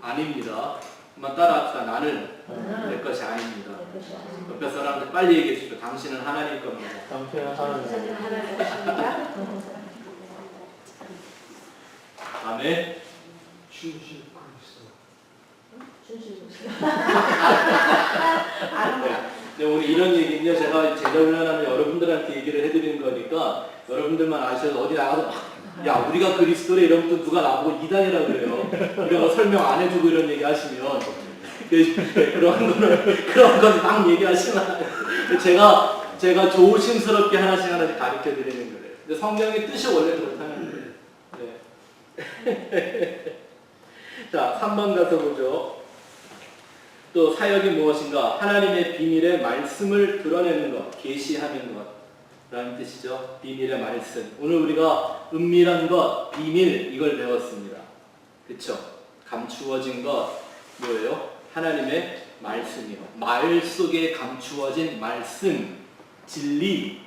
아닙니다. 한번 따라합시다. 나는 내 것이 아닙니다. 옆에 사람한테 빨리 얘기해 주십시오. 당신은 하나님 겁니다. 당신은 하나님. 아멘. 네, 오늘 이런 얘기는요, 제가 제자 훈련하면 여러분들한테 얘기를 해드리는 거니까 여러분들만 아셔서 어디 나가서 야, 우리가 그리스도래 이러면 또 누가 나보고 이단이라 그래요. 이런 거 설명 안 해주고 이런 얘기 하시면 그런 건 막 얘기하시면 제가 조심스럽게 하나씩 가르쳐 드리는 거예요. 근데 성경의 뜻이 원래 그렇다는 거예요. 네. 자, 3번 가서 보죠. 또 사역이 무엇인가? 하나님의 비밀의 말씀을 드러내는 것, 계시하는 것 라는 뜻이죠. 비밀의 말씀. 오늘 우리가 은밀한 것, 비밀 이걸 배웠습니다. 그쵸? 감추어진 것 뭐예요? 하나님의 말씀이요. 말 속에 감추어진 말씀, 진리,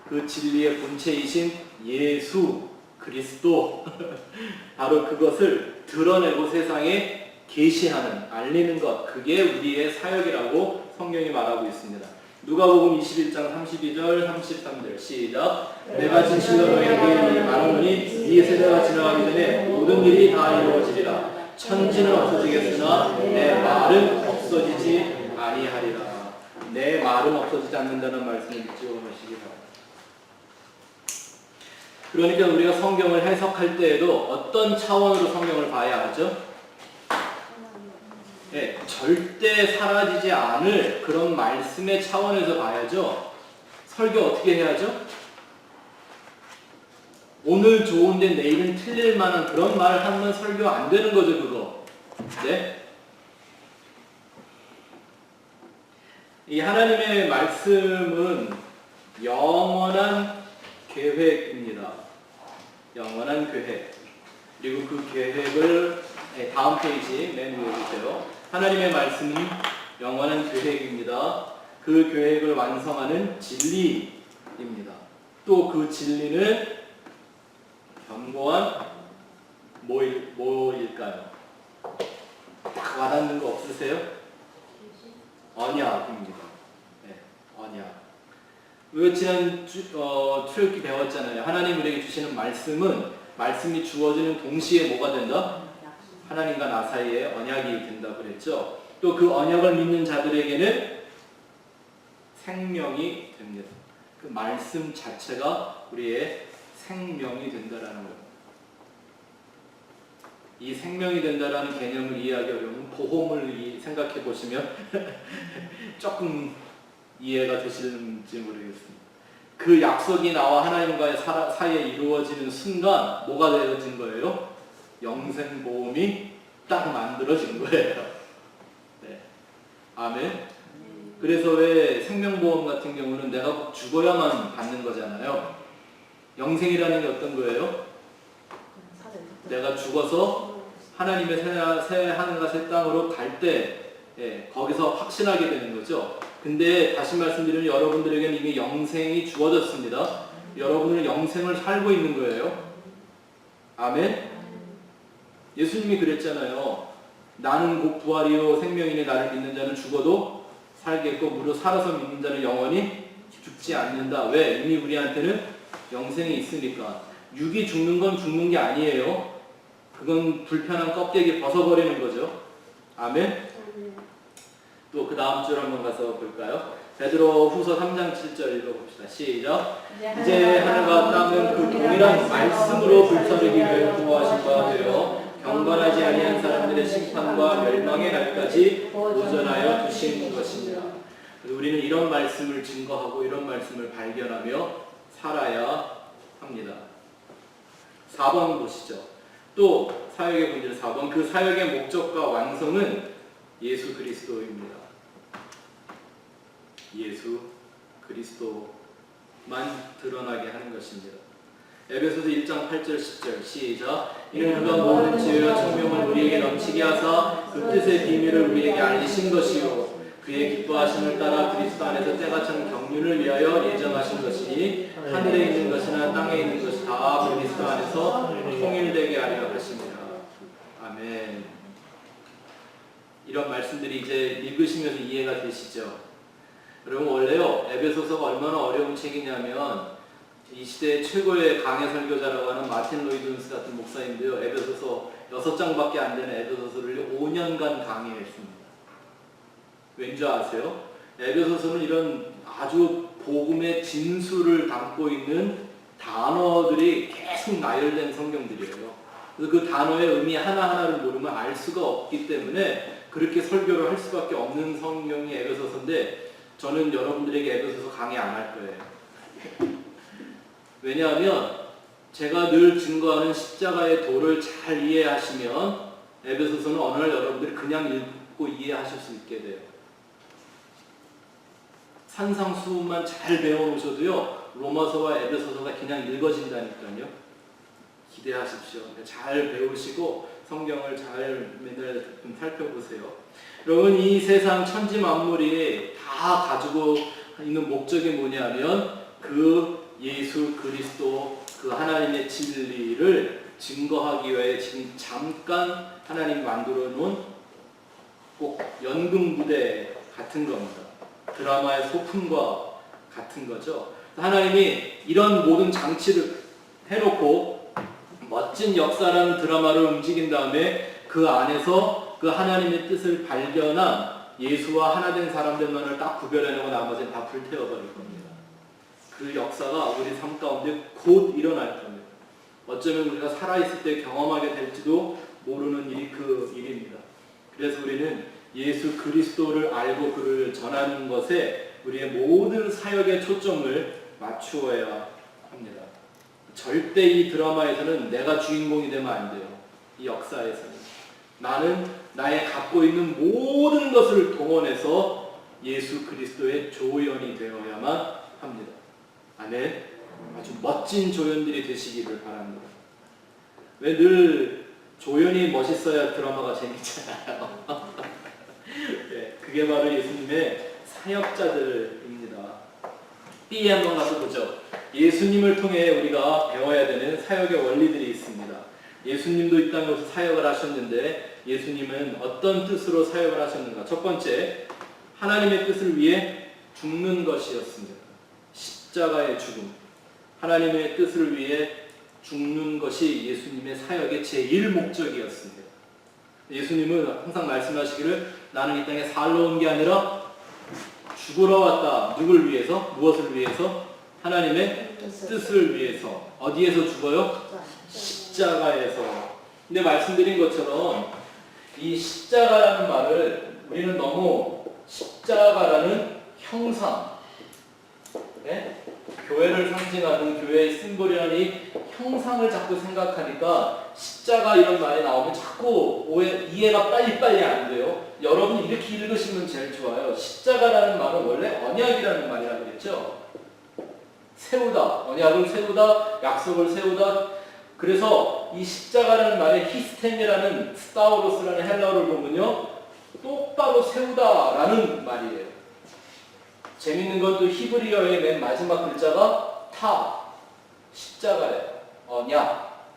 그 진리의 본체이신 예수 그리스도 바로 그것을 드러내고 세상에 계시하는, 알리는 것, 그게 우리의 사역이라고 성경이 말하고 있습니다. 누가복음 21장 32절 33절 시작. 내가 진실로 너희에게 말하노니 이 세대가 지나가기 전에 모든 일이 다 이루어지리라. 천지는 없어지겠으나 내 말은 없어지지 아니하리라. 내 말은 없어지지 않는다는 말씀을 잊지 마시기 바랍니다. 그러니까 우리가 성경을 해석할 때에도 어떤 차원으로 성경을 봐야 하죠? 네, 절대 사라지지 않을 그런 말씀의 차원에서 봐야죠. 설교 어떻게 해야죠? 오늘 좋은데 내일은 틀릴 만한 그런 말을 하면 설교 안 되는 거죠, 그거. 네? 이 하나님의 말씀은 영원한 계획입니다. 영원한 계획. 그리고 그 계획을 다음 페이지 맨 위에 보세요. 하나님의 말씀이 영원한 계획입니다. 그 계획을 완성하는 진리입니다. 또 그 진리는 견고한 뭐일까요? 딱 와닿는 거 없으세요? 언약입니다. 네, 언약. 우리가 지난 출애굽기 배웠잖아요. 하나님 우리에게 주시는 말씀이 주어지는 동시에 뭐가 된다? 하나님과 나 사이에 언약이 된다고 그랬죠. 또 그 언약을 믿는 자들에게는 생명이 됩니다. 그 말씀 자체가 우리의 생명이 된다라는 거예요. 이 생명이 된다라는 개념을 이해하기 어려우면 보험을 생각해 보시면 조금 이해가 되실지 모르겠습니다. 그 약속이 나와 하나님과의 사이에 이루어지는 순간 뭐가 되어진 거예요? 영생보험이 딱 만들어진 거예요. 네. 아멘. 그래서 왜 생명보험 같은 경우는 내가 꼭 죽어야만 받는 거잖아요. 영생이라는 게 어떤 거예요? 내가 죽어서 하나님의 새 하늘과 새 땅으로 갈 때 거기서 확신하게 되는 거죠. 근데 다시 말씀드리면 여러분들에게는 이미 영생이 주어졌습니다. 여러분은 영생을 살고 있는 거예요. 아멘. 예수님이 그랬잖아요. 나는 곧 부활이요 생명이니 나를 믿는 자는 죽어도 살겠고 무릇 살아서 믿는 자는 영원히 죽지 않는다. 왜? 이미 우리한테는 영생이 있으니까. 육이 죽는 건 죽는 게 아니에요. 그건 불편한 껍데기 벗어버리는 거죠. 아멘. 또 그 다음 줄 한번 가서 볼까요? 베드로 후서 3장 7절 읽어봅시다. 시작. 이제 하늘과 땅은 그 동일한 말씀으로 불사르기 위해 구하신 바 되어 경건하지 아니한 사람들의 심판과 멸망의 날까지 보존하여 두신 것입니다. 우리는 이런 말씀을 증거하고 이런 말씀을 발견하며 살아야 합니다. 4번 보시죠. 또 사역의 본질 4번. 그 사역의 목적과 완성은 예수 그리스도입니다. 예수 그리스도만 드러나게 하는 것입니다. 에베소서 1장 8절 10절 시작. 이는 그가 모든 지혜와 총명을 우리에게 넘치게 하사 그 뜻의 비밀을 우리에게 알리신 것이요 그의 기뻐하심을 따라 그리스도 안에서 때가 찬 경륜을 위하여 예정하신 것이 하늘에 있는 것이나 땅에 있는 것이 다 그리스도 안에서 통일되게 하려 하십니다. 아멘. 이런 말씀들이 이제 읽으시면서 이해가 되시죠? 여러분 원래요 에베소서가 얼마나 어려운 책이냐면 이 시대의 최고의 강해 설교자라고 하는 마틴 로이드 같은 목사인데요. 에베소서 6장밖에 안 되는 에베소서를 5년간 강의했습니다. 왠지 아세요? 에베소서는 이런 아주 복음의 진수를 담고 있는 단어들이 계속 나열된 성경들이에요. 그래서 그 단어의 의미 하나하나를 모르면 알 수가 없기 때문에 그렇게 설교를 할 수밖에 없는 성경이 에베소서인데 저는 여러분들에게 에베소서 강의 안 할 거예요. 왜냐하면 제가 늘 증거하는 십자가의 도를 잘 이해하시면 에베소서는 어느 날 여러분들이 그냥 읽고 이해하실 수 있게 돼요. 산상수훈만 잘 배워놓으셔도요 로마서와 에베소서가 그냥 읽어진다니까요. 기대하십시오. 잘 배우시고 성경을 잘 맨날 좀 살펴보세요. 여러분 이 세상 천지 만물이 다 가지고 있는 목적이 뭐냐면 그 예수 그리스도 그 하나님의 진리를 증거하기 위해 지금 잠깐 하나님이 만들어 놓은 꼭 연극 무대 같은 겁니다. 드라마의 소품과 같은 거죠. 하나님이 이런 모든 장치를 해놓고 멋진 역사라는 드라마를 움직인 다음에 그 안에서 그 하나님의 뜻을 발견한 예수와 하나 된 사람들만을 딱 구별해내고 나머지는 다 불태워버릴 겁니다. 그 역사가 우리 삶 가운데 곧 일어날 겁니다. 어쩌면 우리가 살아있을 때 경험하게 될지도 모르는 일이 그 일입니다. 그래서 우리는 예수 그리스도를 알고 그를 전하는 것에 우리의 모든 사역의 초점을 맞추어야 합니다. 절대 이 드라마에서는 내가 주인공이 되면 안 돼요. 이 역사에서는. 나는 나의 갖고 있는 모든 것을 동원해서 예수 그리스도의 조연이 되어야만 합니다. 아멘. 아주 멋진 조연들이 되시기를 바랍니다. 왜 늘 조연이 멋있어야 드라마가 재밌잖아요. 네, 그게 바로 예수님의 사역자들입니다. B에 한번 가서 보죠. 예수님을 통해 우리가 배워야 되는 사역의 원리들이 있습니다. 예수님도 이 땅에 오셔서 사역을 하셨는데 예수님은 어떤 뜻으로 사역을 하셨는가? 첫 번째, 하나님의 뜻을 위해 죽는 것이었습니다. 십자가의 죽음. 하나님의 뜻을 위해 죽는 것이 예수님의 사역의 제1목적이었습니다. 예수님은 항상 말씀하시기를 나는 이 땅에 살러 온 게 아니라 죽으러 왔다. 누굴 위해서? 무엇을 위해서? 하나님의 뜻을 위해서. 어디에서 죽어요? 십자가에서. 근데 말씀드린 것처럼 이 십자가라는 말을 우리는 너무 십자가라는 형상, 네? 교회를 상징하는 교회의 심볼이라는 이 형상을 자꾸 생각하니까 십자가 이런 말이 나오면 자꾸 이해가 빨리빨리 안 돼요. 여러분이 이렇게 읽으시면 제일 좋아요. 십자가라는 말은 원래 언약이라는 말이라고 그랬죠. 세우다, 언약을 세우다, 약속을 세우다. 그래서 이 십자가라는 말의 히스템이라는 스타우로스라는 헬라어를 보면요, 똑바로 세우다라는 말이에요. 재밌는 건 또 히브리어의 맨 마지막 글자가 타, 십자가예요. 언약.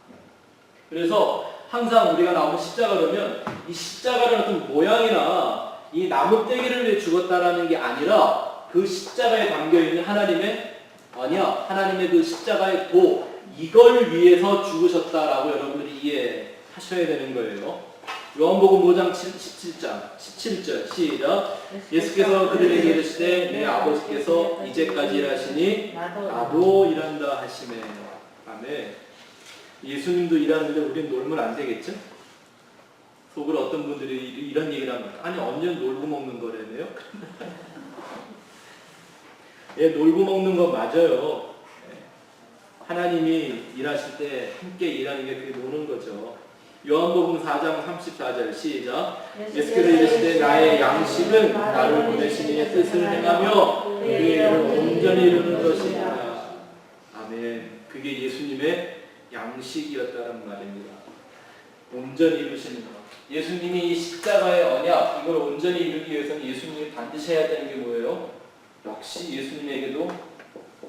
그래서 항상 우리가 나오는 십자가 그러면 이 십자가는 어떤 모양이나 이 나무떼기를 위해 죽었다라는 게 아니라 그 십자가에 담겨있는 하나님의 언약, 하나님의 그 십자가의 도, 이걸 위해서 죽으셨다라고 여러분들이 이해하셔야 되는 거예요. 요한복음 5장 17절 시작. 예수께서 그들에게 이르시되 내 아버지께서 이제까지 일하시니 나도 일한다 하시매. 아멘. 예수님도 일하는데 우리는 놀면 안 되겠죠? 속으로 어떤 분들이 이런 얘기를 합니다. 아니 언제 놀고 먹는 거라며요? 예, 놀고 먹는 거 맞아요. 하나님이 일하실 때 함께 일하는 게 그게 노는 거죠. 요한복음 4장 34절 시작. 예수께서 이르시되 나의 양식은 나를 보내신 이의 뜻을 행하며 그의 일을 온전히 이루는 것이니라. 아멘. 그게 예수님의 양식이었다는 말입니다. 온전히 이루시는 것. 예수님이 이 십자가의 언약, 이걸 온전히 이루기 위해서는 예수님이 반드시 해야 되는 게 뭐예요? 역시 예수님에게도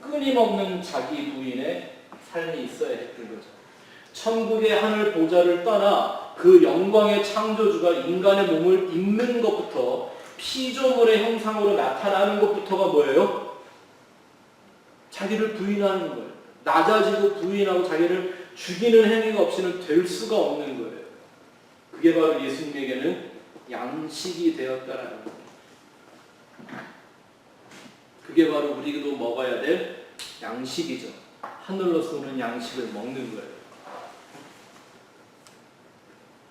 끊임없는 자기 부인의 삶이 있어야 했던 거죠. 천국의 하늘 보좌를 떠나 그 영광의 창조주가 인간의 몸을 입는 것부터 피조물의 형상으로 나타나는 것부터가 뭐예요? 자기를 부인하는 거예요. 낮아지고 부인하고 자기를 죽이는 행위가 없이는 될 수가 없는 거예요. 그게 바로 예수님에게는 양식이 되었다라는 거예요. 그게 바로 우리도 먹어야 될 양식이죠. 하늘로서 오는 양식을 먹는 거예요.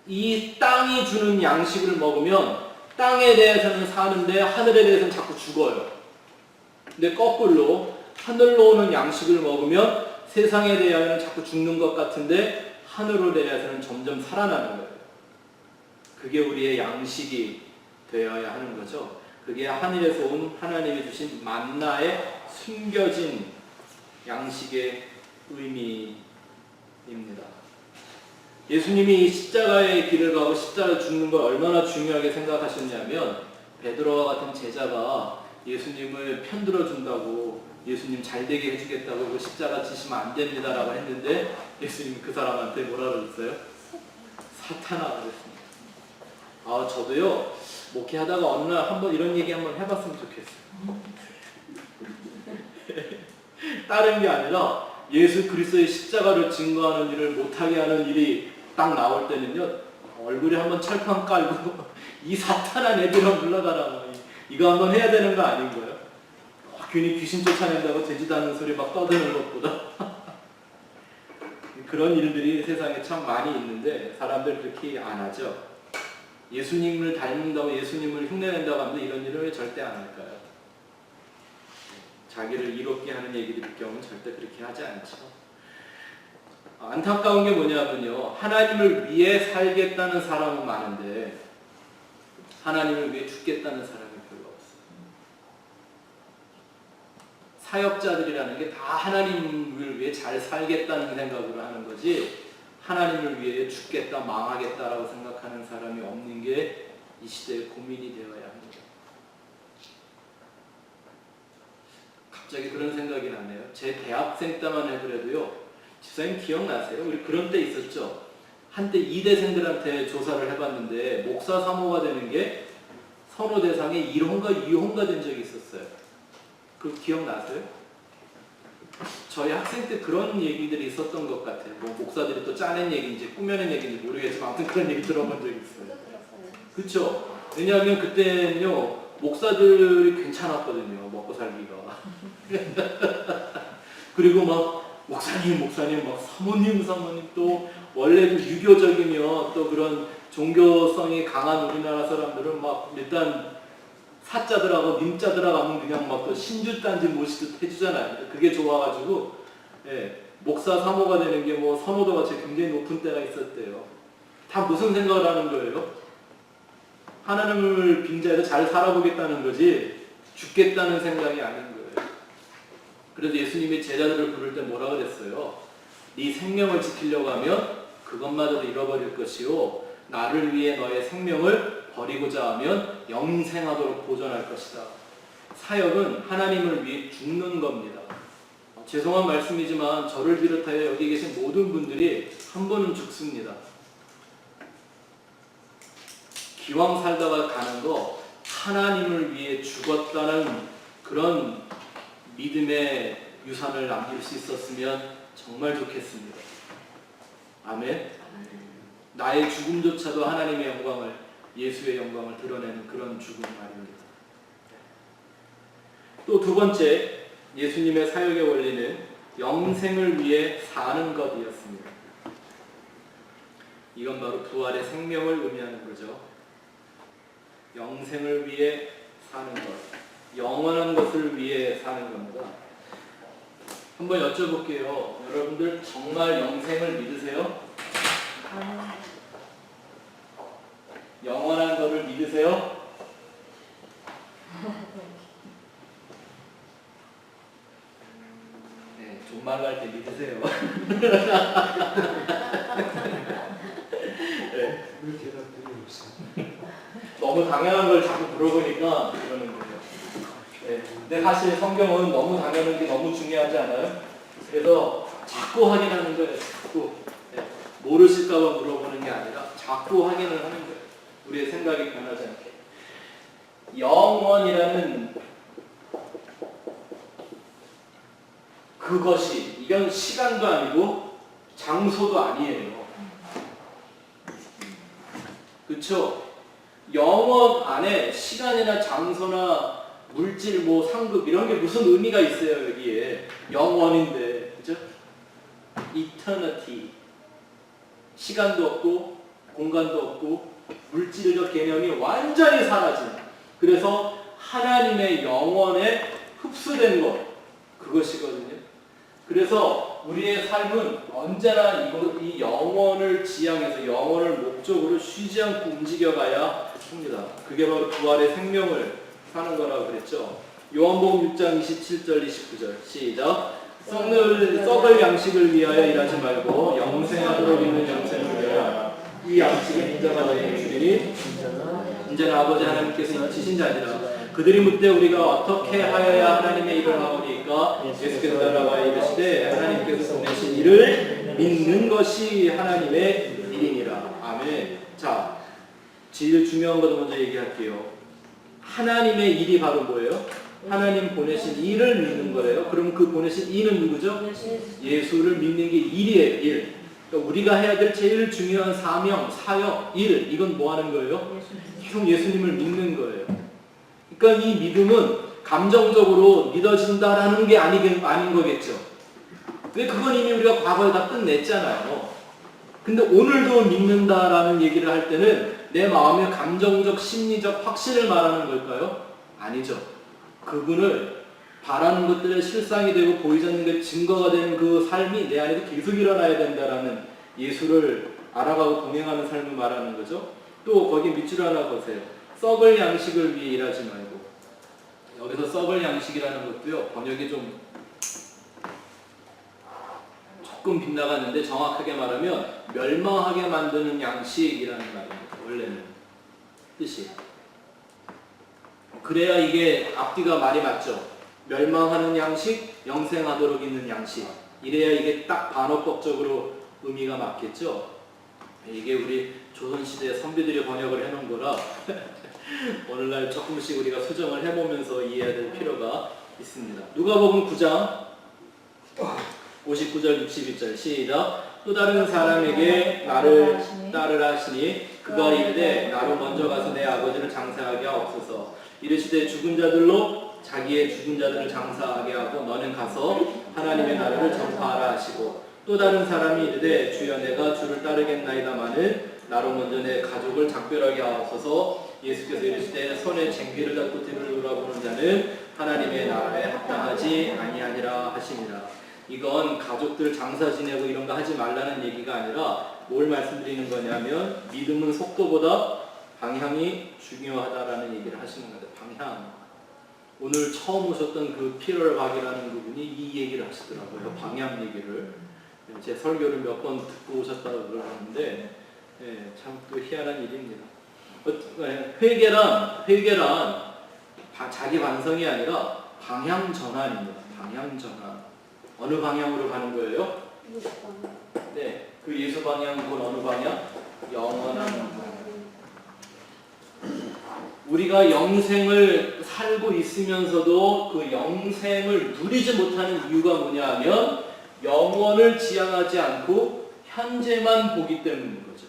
이 땅이 주는 양식을 먹으면 땅에 대해서는 사는데 하늘에 대해서는 자꾸 죽어요. 근데 거꾸로 하늘로 오는 양식을 먹으면 세상에 대해서는 자꾸 죽는 것 같은데 하늘로 대해서는 점점 살아나는 거예요. 그게 우리의 양식이 되어야 하는 거죠. 그게 하늘에서 온 하나님이 주신 만나에 숨겨진 양식의 의미입니다. 예수님이 이 십자가의 길을 가고 십자가에 죽는 걸 얼마나 중요하게 생각하셨냐면 베드로와 같은 제자가 예수님을 편들어 준다고 예수님 잘되게 해주겠다고 그 십자가 지시면 안 됩니다라고 했는데 예수님이 그 사람한테 뭐라 그랬어요? 사탄아 그랬습니다. 저도요 목회하다가 어느 날 한번 이런 얘기 한번 해봤으면 좋겠어요. 다른 게 아니라 예수 그리스도의 십자가를 증거하는 일을 못하게 하는 일이 딱 나올 때는요 얼굴에 한번 철판 깔고 이 사탄한 애들아 물러가라 이거 한번 해야 되는 거 아닌 거예요? 괜히 귀신 쫓아낸다고 되지도 않는 소리 막 떠드는 것보다 그런 일들이 세상에 참 많이 있는데 사람들 그렇게 안 하죠. 예수님을 닮는다고 예수님을 흉내낸다고 하면 이런 일을 왜 절대 안 할까요? 자기를 이롭게 하는 얘기들 경우는 절대 그렇게 하지 않죠. 안타까운 게 뭐냐면요. 하나님을 위해 살겠다는 사람은 많은데 하나님을 위해 죽겠다는 사람이 별로 없어요. 사역자들이라는 게 다 하나님을 위해 잘 살겠다는 생각으로 하는 거지 하나님을 위해 죽겠다 망하겠다라고 생각하는 사람이 없는 게 이 시대의 고민이 되어야 합니다. 갑자기 그런 생각이 나네요. 제 대학생 때만 해도요. 집사님 기억나세요? 우리 그런 때 있었죠. 한때 이대생들한테 조사를 해봤는데 목사 사모가 되는 게 선호 대상에 1호인가 2호인가 된 적이 있었어요. 그 기억나세요? 저희 학생 때 그런 얘기들이 있었던 것 같아요. 뭐 목사들이 또 짜낸 얘기인지 꾸며낸 얘기인지 모르겠지만 아무튼 그런 얘기 들어본 적이 있어요. 그렇죠? 왜냐하면 그때는요 목사들이 괜찮았거든요. 먹고 살기가. 그리고 막 목사님 막 사모님 또 원래도 유교적이며 또 그런 종교성이 강한 우리나라 사람들은 막 일단 사자들하고 님자들하고 하면 그냥 막 또 신주단지 모시듯 해주잖아요. 그게 좋아가지고 예, 목사 사모가 되는 게 뭐 선호도가 굉장히 높은 때가 있었대요. 다 무슨 생각을 하는 거예요? 하나님을 빙자해서 잘 살아보겠다는 거지 죽겠다는 생각이 아닌 거예요. 그래서 예수님이 제자들을 부를 때 뭐라 그랬어요? 네 생명을 지키려고 하면 그것마저도 잃어버릴 것이요 나를 위해 너의 생명을 버리고자 하면 영생하도록 보존할 것이다. 사역은 하나님을 위해 죽는 겁니다. 죄송한 말씀이지만 저를 비롯하여 여기 계신 모든 분들이 한 번은 죽습니다. 기왕 살다가 가는 거 하나님을 위해 죽었다는 그런 믿음의 유산을 남길 수 있었으면 정말 좋겠습니다. 아멘. 나의 죽음조차도 하나님의 영광을 예수의 영광을 드러내는 그런 죽음 말입니다. 또 두 번째 예수님의 사역의 원리는 영생을 위해 사는 것이었습니다. 이건 바로 부활의 생명을 의미하는 거죠. 영생을 위해 사는 것, 영원한 것을 위해 사는 겁니다. 한번 여쭤볼게요. 여러분들 정말 영생을 믿으세요? 영원한 것을 믿으세요? 네, 종말날 때 믿으세요. 네. 너무 당연한 걸 자꾸 물어보니까 그러는 거예요. 네. 근데 사실 성경은 너무 당연한 게 너무 중요하지 않아요? 그래서 자꾸 확인하는 거예요. 자꾸. 네. 모르실까봐 물어보는 게 아니라 자꾸 확인을 하는 거예요. 우리의 생각이 변하지 않게. 영원이라는 그것이 이건 시간도 아니고 장소도 아니에요. 그렇죠? 영원 안에 시간이나 장소나 물질, 뭐 상급 이런 게 무슨 의미가 있어요 여기에. 영원인데, 그죠? eternity. 시간도 없고 공간도 없고 물질적 개념이 완전히 사라진. 그래서 하나님의 영원에 흡수된 것, 그것이거든요. 그래서 우리의 삶은 언제나 이 영원을 지향해서 영원을 목적으로 쉬지 않고 움직여가야 합니다. 그게 바로 부활의 생명을 사는 거라고 그랬죠. 요한복음 6장 27절 29절 시작. 썩을 양식을 위하여 일하지 말고 영생하도록 있는 양식을 위하여 이 양식은 인자가 너희에게 주리니 인자는 아버지 하나님께서 인치신 자니라. 그들이 묻되 우리가 어떻게 하여야 하나님의 일을 하오리까? 예수께서 나라와 이르시되 하나님께서 보내신 일을 믿는 것이 하나님의 일이니라. 아멘. 자, 제일 중요한 것도 먼저 얘기할게요. 하나님의 일이 바로 뭐예요? 하나님 보내신 일을 믿는 거예요. 그럼 그 보내신 일은 누구죠? 예수를 믿는 게 일이에요. 일. 그러니까 우리가 해야 될 제일 중요한 사명, 사역, 일, 이건 뭐 하는 거예요? 계속 예수님을 믿는 거예요. 그러니까 이 믿음은 감정적으로 믿어진다라는 게 아닌 거겠죠. 왜 그건 이미 우리가 과거에 다 끝냈잖아요. 근데 오늘도 믿는다라는 얘기를 할 때는 내 마음의 감정적, 심리적 확신을 말하는 걸까요? 아니죠. 그분을 바라는 것들의 실상이 되고 보이지 않는 게 증거가 되는 그 삶이 내 안에서 계속 일어나야 된다라는 예수를 알아가고 동행하는 삶을 말하는 거죠. 또 거기 밑줄 하나 보세요. 썩을 양식을 위해 일하지 말고 여기서 썩을 양식이라는 것도요, 번역이 좀 조금 빗나갔는데 정확하게 말하면 멸망하게 만드는 양식이라는 말입니다. 원래는 뜻이. 그래야 이게 앞뒤가 말이 맞죠. 멸망하는 양식, 영생하도록 있는 양식. 이래야 이게 딱 반어법적으로 의미가 맞겠죠. 이게 우리 조선시대 선비들이 번역을 해놓은 거라 오늘날 조금씩 우리가 수정을 해보면서 이해해야 될 필요가 있습니다. 누가복음 9장 59절 62절 시작. 또 다른 사람에게 나를 따르라 하시니 그가 이르되 나로 먼저 가서 내 아버지를 장사하게 하옵소서. 이르시되 죽은 자들로 자기의 죽은 자들을 장사하게 하고 너는 가서 하나님의 나라를 전파하라 하시고 또 다른 사람이 이르되 주여 내가 주를 따르겠나이다마는 나로 먼저 내 가족을 작별하게 하옵소서. 예수께서 이르시되 손에 쟁기를 잡고 뒤를 돌아보는 자는 하나님의 나라에 합당하지 아니하니라 하시니라. 이건 가족들 장사 지내고 이런 거 하지 말라는 얘기가 아니라 뭘 말씀드리는 거냐면 믿음은 속도보다 방향이 중요하다라는 얘기를 하시는 거예요. 방향. 오늘 처음 오셨던 그 피럴 박이라는 그분이 이 얘기를 하시더라고요. 방향 얘기를. 제 설교를 몇 번 듣고 오셨다고 그러는데 참 또 희한한 일입니다. 회개란 자기 반성이 아니라 방향 전환입니다. 방향 전환. 어느 방향으로 가는 거예요? 네, 그 예수 방향은 어느 방향? 영원한 방향. 우리가 영생을 살고 있으면서도 그 영생을 누리지 못하는 이유가 뭐냐 하면 영원을 지향하지 않고 현재만 보기 때문인 거죠.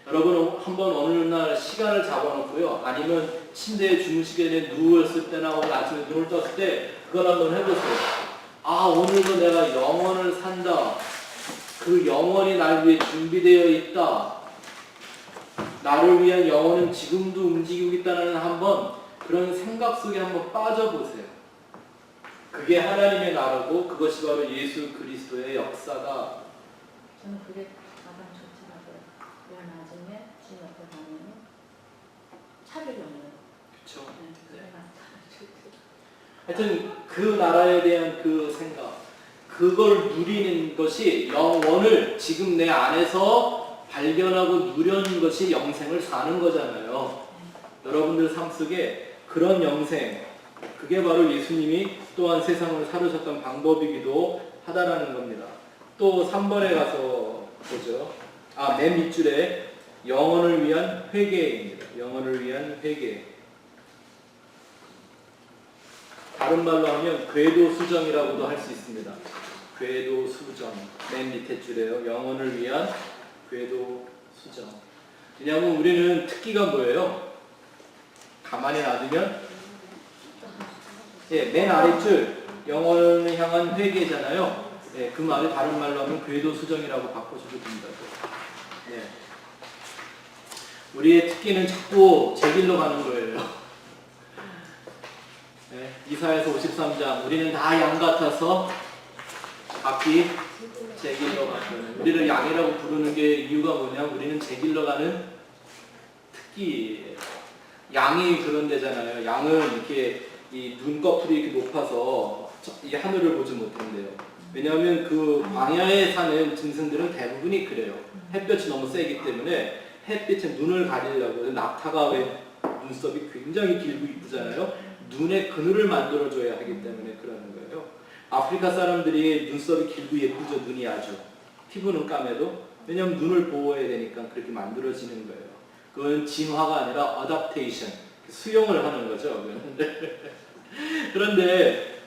여러분 한번 어느 날 시간을 잡아놓고요. 아니면 침대에 주무시게 된 누웠을 때나 오늘 아침에 눈을 떴을 때 그걸 한번 해보세요. 아, 오늘도 내가 영원을 산다. 그 영원이 날 위해 준비되어 있다. 나를 위한 영혼은 지금도 움직이고 있다는 한번 그런 생각 속에 한번 빠져보세요. 그게 하나님의 나라고 그것이 바로 예수 그리스도의 역사다. 저는 그게 가장 좋더라고요. 왜 나중에 주님 앞에 가면 차별이 없는. 그렇죠. 네. 하여튼 그 나라에 대한 그 생각, 그걸 누리는 것이 영원을 지금 내 안에서 발견하고 누려는 것이 영생을 사는 거잖아요. 여러분들 삶 속에 그런 영생, 그게 바로 예수님이 또한 세상을 살으셨던 방법이기도 하다라는 겁니다. 또 3번에 가서 보죠. 맨 밑줄에 영혼을 위한 회개입니다. 영혼을 위한 회개. 다른 말로 하면 궤도 수정이라고도 할 수 있습니다. 궤도 수정. 맨 밑에 줄에요. 영혼을 위한 궤도 수정. 왜냐하면 우리는 특기가 뭐예요? 가만히 놔두면 맨 아래줄 영혼을 향한 회개잖아요. 그 말을 다른 말로 하면 궤도 수정이라고 바꿔줘도 됩니다. 우리의 특기는 자꾸 제 길로 가는 거예요. 이사야서 53장 우리는 다 양 같아서 앞이 제 길로 가는. 우리를 양이라고 부르는 게 이유가 뭐냐? 우리는 제 길로 가는 특기예요. 양이 그런 데잖아요. 양은 이렇게 이 눈꺼풀이 이렇게 높아서 이 하늘을 보지 못한대요. 왜냐하면 그 광야에 사는 짐승들은 대부분이 그래요. 햇볕이 너무 세기 때문에 햇빛에 눈을 가리려고. 낙타가 왜 눈썹이 굉장히 길고 이쁘잖아요. 눈에 그늘을 만들어줘야 하기 때문에 그러는 거예요. 아프리카 사람들이 눈썹이 길고 예쁘죠. 눈이 아주. 피부는 까매도. 왜냐하면 눈을 보호해야 되니까 그렇게 만들어지는 거예요. 그건 진화가 아니라 어댑테이션, 수용을 하는 거죠. 그런데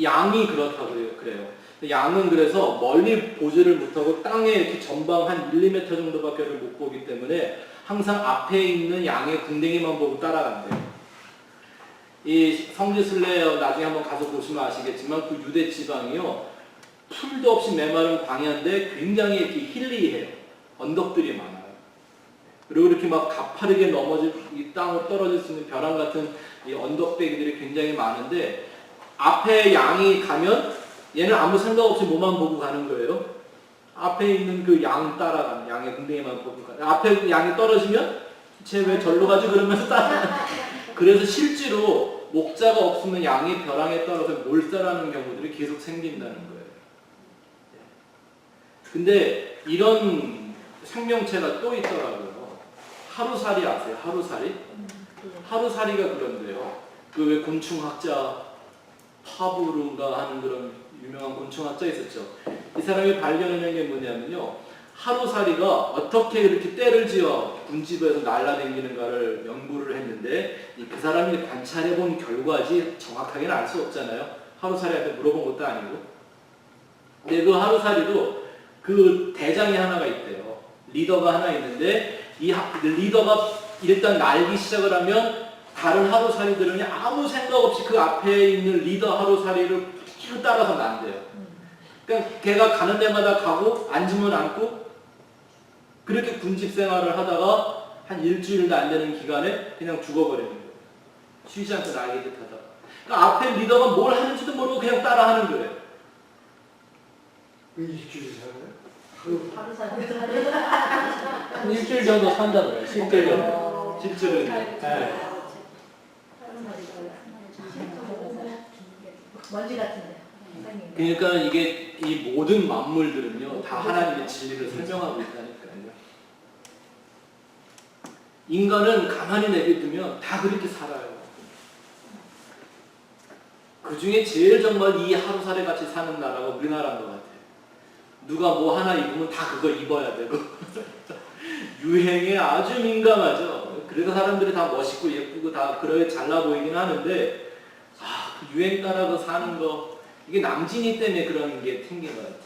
양이 그렇다고 그래요. 양은 그래서 멀리 보지를 못하고 땅에 이렇게 전방 한 1~2m 정도밖에 못 보기 때문에 항상 앞에 있는 양의 궁뎅이만 보고 따라간대요. 이 성지순례 나중에 한번 가서 보시면 아시겠지만 그 유대 지방이요, 풀도 없이 메마른 광야인데 굉장히 이렇게 hilly해요. 언덕들이 많아요. 그리고 이렇게 막 가파르게 이 땅으로 떨어질 수 있는 벼랑 같은 이 언덕배기들이 굉장히 많은데 앞에 양이 가면 얘는 아무 생각 없이 뭐만 보고 가는 거예요. 앞에 있는 그 양 따라가는, 양의 궁뎅이만 보고 가는. 앞에 양이 떨어지면 쟤 왜 절로 가지? 그러면서 따라가는. 그래서 실제로 목자가 없으면 양의 벼랑에 따라서 몰살하는 경우들이 계속 생긴다는 거예요. 근데 이런 생명체가 또 있더라고요. 하루살이 아세요? 하루살이? 하루살이가 그런데요. 그 왜 곤충학자 파브룬가 하는 그런 유명한 곤충학자 있었죠. 이 사람이 발견해낸 게 뭐냐면요. 하루살이가 어떻게 그렇게 때를 지어 군집에서 날아다니는가를 연구를 했는데 그 사람이 관찰해본 결과지 정확하게는 알 수 없잖아요. 하루살이한테 물어본 것도 아니고. 근데 그 하루살이도 그 대장이 하나가 있대요. 리더가 하나 있는데 이 리더가 일단 날기 시작을 하면 다른 하루살이들은 아무 생각 없이 그 앞에 있는 리더 하루살이를 쭉 따라서 난대요. 그러니까 걔가 가는 데마다 가고 앉으면 앉고 그렇게 군집 생활을 하다가 한 일주일도 안 되는 기간에 그냥 죽어버리는 거예요. 쉬지 않고 날개짓 하다가. 그러니까 앞에 리더가 뭘 하는지도 모르고 그냥 따라하는 거예요. 왜 일주일 살아요? 하루 살고 한 일주일 정도 산다고 그래요. 실제로. 실제로는. 네. 먼지 같은데. 그러니까 이게 이 모든 만물들은요 다 하나님의 진리를 설명하고 있다니까요. 인간은 가만히 내비두면 다 그렇게 살아요. 그 중에 제일 정말 이 하루살이 같이 사는 나라가 우리나라인 것 같아요. 누가 뭐 하나 입으면 다 그거 입어야 되고 유행에 아주 민감하죠. 그래서 사람들이 다 멋있고 예쁘고 다 그러게 잘나 보이긴 하는데 그 유행 따라서 사는 거 이게 남진이 때문에 그런 게 생긴 것 같아요.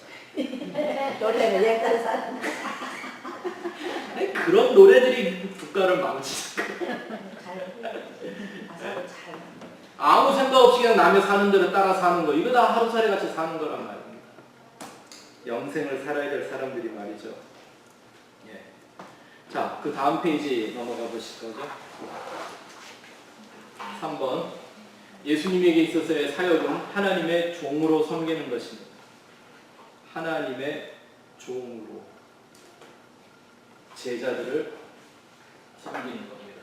노래를 옛날에 사는 그런 노래들이 국가를 망치죠. 아무 생각 없이 그냥 남의 사는 대로 따라 사는 거 이거 다 하루살이 같이 사는 거란 말입니다. 영생을 살아야 될 사람들이 말이죠. 예. 자, 그 다음 페이지 넘어가 보실 거죠. 3번. 예수님에게 있어서의 사역은 하나님의 종으로 섬기는 것입니다. 하나님의 종으로 제자들을 섬기는 겁니다.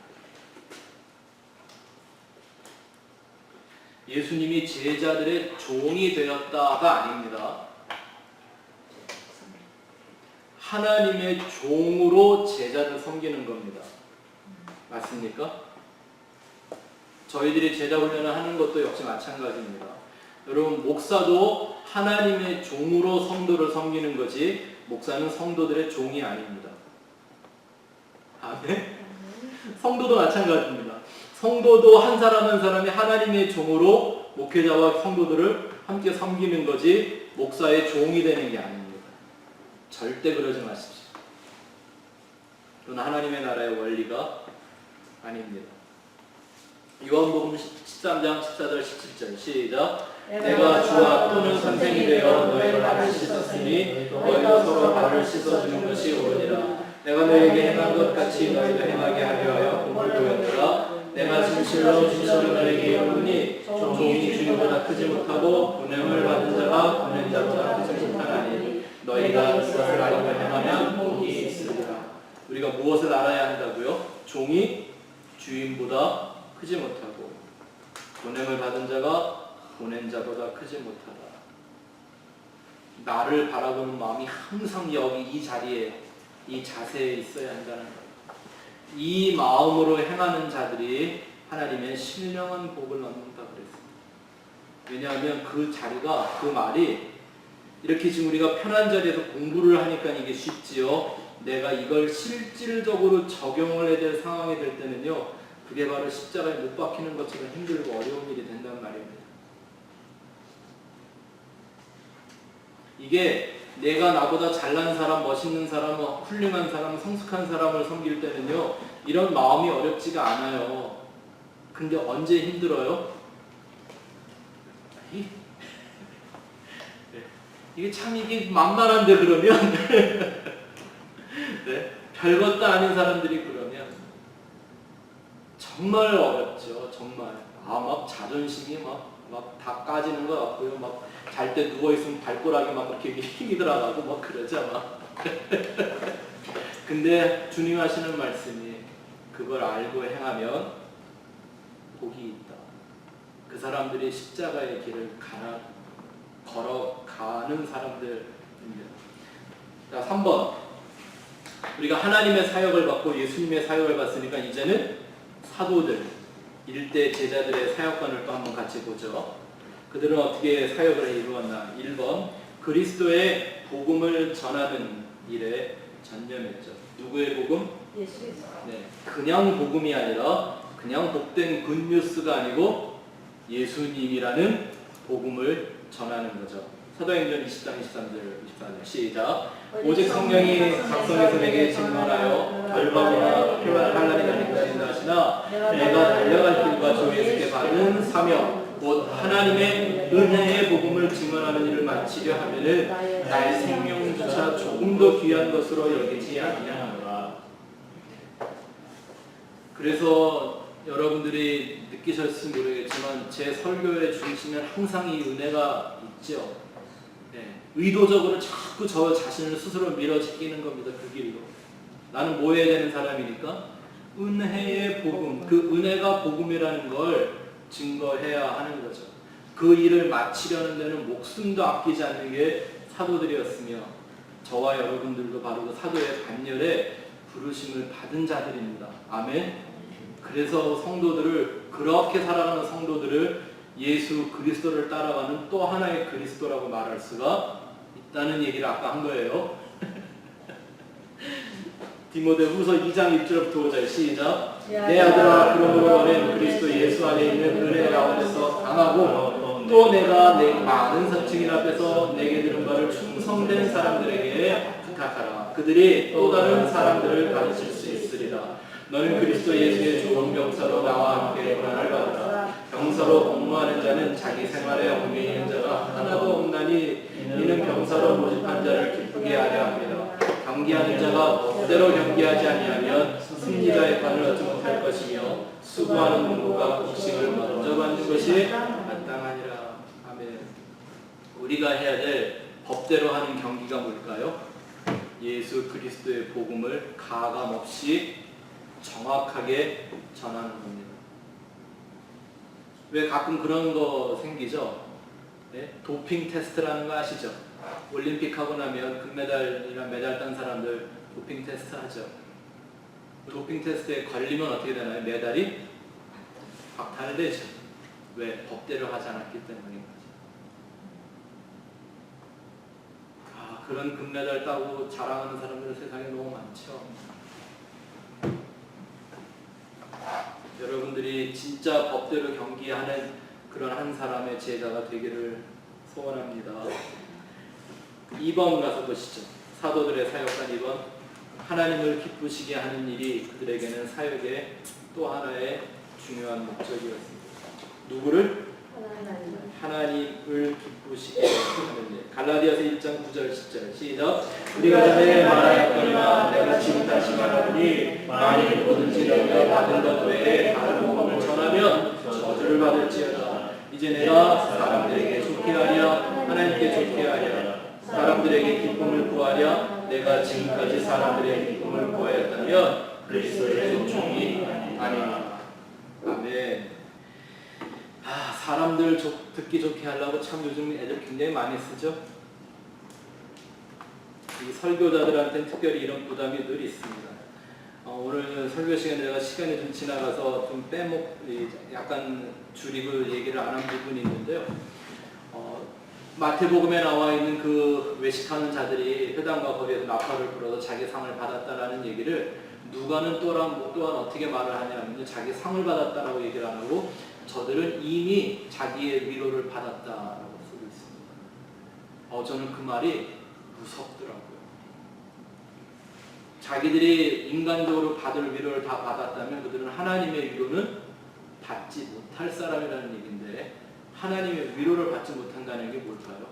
예수님이 제자들의 종이 되었다가 아닙니다. 하나님의 종으로 제자를 섬기는 겁니다. 맞습니까? 저희들이 제자 훈련을 하는 것도 역시 마찬가지입니다. 여러분, 목사도 하나님의 종으로 성도를 섬기는 거지 목사는 성도들의 종이 아닙니다. 아멘? 성도도 마찬가지입니다. 성도도 한 사람 한 사람이 하나님의 종으로 목회자와 성도들을 함께 섬기는 거지 목사의 종이 되는 게 아닙니다. 절대 그러지 마십시오. 그건 하나님의 나라의 원리가 아닙니다. 요한복음 13장 14절 17절 시작. 내가 주와 또는 선생이 되어 너희를 발을 씻었으니 너희가 서로 발을 씻어주는 것이 옳으니라. 내가 너희에게 행한 것 같이 너희도 행하게 하려 하여 본을 보였노라. 내가 진실로 진실로 너희에게 이르노니 종이 주인보다 크지 못하고 보냄을 받은 자가 보낸 자보다 크지 못하나니 너희가 무엇을 알고 행하면 복이 있으리라. 우리가 무엇을 알아야 한다고요? 종이 주인보다 크지 못하고 보냄을 받은 자가 보낸 자보다 크지 못하다. 나를 바라보는 마음이 항상 여기 이 자리에 이 자세에 있어야 한다는 거예요. 이 마음으로 행하는 자들이 하나님의 신령한 복을 얻는다 그랬습니다. 왜냐하면 그 자리가 그 말이 이렇게 지금 우리가 편한 자리에서 공부를 하니까 이게 쉽지요. 내가 이걸 실질적으로 적용을 해야 될 상황이 될 때는요. 그게 바로 십자가에 못 박히는 것처럼 힘들고 어려운 일이 된단 말입니다. 이게 내가 나보다 잘난 사람, 멋있는 사람, 훌륭한 사람, 성숙한 사람을 섬길 때는요. 이런 마음이 어렵지가 않아요. 근데 언제 힘들어요? 이게 참 이게 만만한데 그러면 네? 별것도 아닌 사람들이 그러면 정말 어렵죠. 정말. 막 자존심이 막 다 까지는 것 같고요. 막 잘 때 누워있으면 발꼬락이 막 이렇게 힘이 들어가고 막 그러죠. 막. 근데 주님 하시는 말씀이 그걸 알고 행하면 복이 있다. 그 사람들이 십자가의 길을 걸어가는 사람들입니다. 자, 3번. 우리가 하나님의 사역을 받고 예수님의 사역을 받으니까 이제는 사도들, 일대 제자들의 사역관을 또 한번 같이 보죠. 그들은 어떻게 사역을 이루었나? 1번. 그리스도의 복음을 전하는 일에 전념했죠. 누구의 복음? 예수의 네, 그냥 복음이 아니라 그냥 복된 굿뉴스가 아니고 예수님이라는 복음을 전하는 거죠. 사도행전 20장 23절 시작. 오직 성령이 각성해서 내게 증언하여 결박이나 표현 환란이 나니까지 하시나 내가 달려갈 길과 주 예수께 받은 사명 곧 하나님의 은혜의 복음을 증언하는 일을 마치려 하면은 나의 생명조차 조금 더 귀한 것으로 여기지 아니하노라. 그래서 여러분들이 느끼셨을지 모르겠지만 제 설교의 중심엔 항상 이 은혜가 있죠. 네, 의도적으로 자꾸 저 자신을 스스로 밀어제끼는 겁니다. 그 길로. 나는 뭐 해야 되는 사람이니까? 은혜의 복음, 그 은혜가 복음이라는 걸 증거해야 하는 거죠. 그 일을 마치려는 데는 목숨도 아끼지 않는 게 사도들이었으며 저와 여러분들도 바로 그 사도의 반열에 부르심을 받은 자들입니다. 아멘. 그래서 성도들을, 그렇게 살아가는 성도들을 예수 그리스도를 따라가는 또 하나의 그리스도라고 말할 수가 있다는 얘기를 아까 한 거예요. 디모데후서 2장 1절부터 5절 시작. 내 아들아, 그러므로 너는 그리스도 예수 안에 있는 은혜 가운데서 강하고 또 내가 내 많은 사층인 앞에서 내게 들은 바를 충성된 사람들에게 부탁하라. 그들이 또 다른 사람들을 가르칠 수 있으리라. 너는 그리스도 예수의 좋은 병사로 나와 함께 고난을 받으라. 병사로 복무하는 자는 자기 생활에 얽매이는 있는 자가 하나도 없나니 이는 병사로 모집한 자를 기쁘게 하려 합니다. 경기하는 자가 법대로 경기하지 아니하면 승리자의 판을 얻지 못할 것이며 수고하는 농부가 곡식을 먼저 받는 것이 마땅하니라. 아멘. 우리가 해야 될 법대로 하는 경기가 뭘까요? 예수 그리스도의 복음을 가감 없이 정확하게 전하는 겁니다. 왜 가끔 그런 거 생기죠? 네? 도핑 테스트라는 거 아시죠? 올림픽 하고 나면 금메달이나 메달 딴 사람들 도핑 테스트 하죠. 도핑 테스트에 걸리면 어떻게 되나요? 메달이 박탈되죠. 왜? 법대로 하지 않았기 때문인 거죠. 그런 금메달 따고 자랑하는 사람들은 세상에 너무 많죠. 여러분들이 진짜 법대로 경기하는 그런 한 사람의 제자가 되기를 소원합니다. 2번 가서 보시죠. 사도들의 사역관 2번. 하나님을 기쁘시게 하는 일이 그들에게는 사역의 또 하나의 중요한 목적이었습니다. 누구를? 하나님을 기쁘시게 하는 일. 갈라디아서 1장 9절 10절 시작. 우리가 전에 말하였거니와 내가 지금 다시 말하노니 만일 뭐든지 너희가 받은 것 외에 다른 복음을 전하면 저주를 받을지어다. 이제 내가 사람들에게 좋게 하랴 하나님께 좋게 하랴 사람들에게 기쁨을 구하랴 내가 지금까지 사람들의 기쁨을 구하였다면 그리스도의 종이 아니라. 아멘. 사람들 듣기 좋게 하려고 참 요즘 애들 굉장히 많이 쓰죠. 이 설교자들한테는 특별히 이런 부담이 늘 있습니다. 오늘 설교 시간에 내가 시간이 좀 지나가서 좀 약간 줄이고 얘기를 안 한 부분이 있는데요. 마태복음에 나와 있는 그 외식하는 자들이 회당과 거리에서 나팔을 불어서 자기 상을 받았다라는 얘기를 누가는 또한 어떻게 말을 하냐면 자기 상을 받았다라고 얘기를 안 하고 저들은 이미 자기의 위로를 받았다라고 쓰고 있습니다. 저는 그 말이 무섭더라고요. 자기들이 인간적으로 받을 위로를 다 받았다면 그들은 하나님의 위로는 받지 못할 사람이라는 얘기인데 하나님의 위로를 받지 못한다는 게 뭘까요?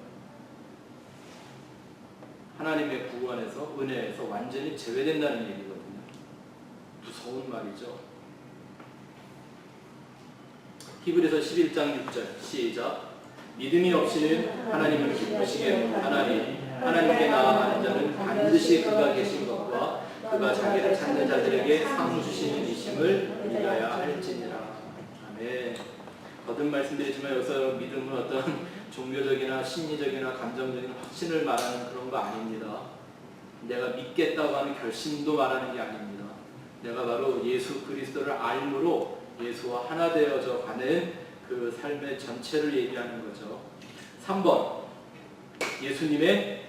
하나님의 구원에서 은혜에서 완전히 제외된다는 얘기거든요. 무서운 말이죠. 히브리서 11장 6절 시작. 믿음이 없이는 하나님을 기쁘시게 하나니 하나님께 나아가는 자는 반드시 그가 계신 것과 그가 자기를 찾는 자들에게 상 주시는 이심을 믿어야 할지니라. 아멘. 예. 거듭 말씀드리지만 여기서 믿음은 어떤 종교적이나 심리적이나 감정적인 확신을 말하는 그런 거 아닙니다. 내가 믿겠다고 하는 결심도 말하는 게 아닙니다. 내가 바로 예수 그리스도를 알므로 예수와 하나 되어져 가는 그 삶의 전체를 얘기하는 거죠. 3번, 예수님의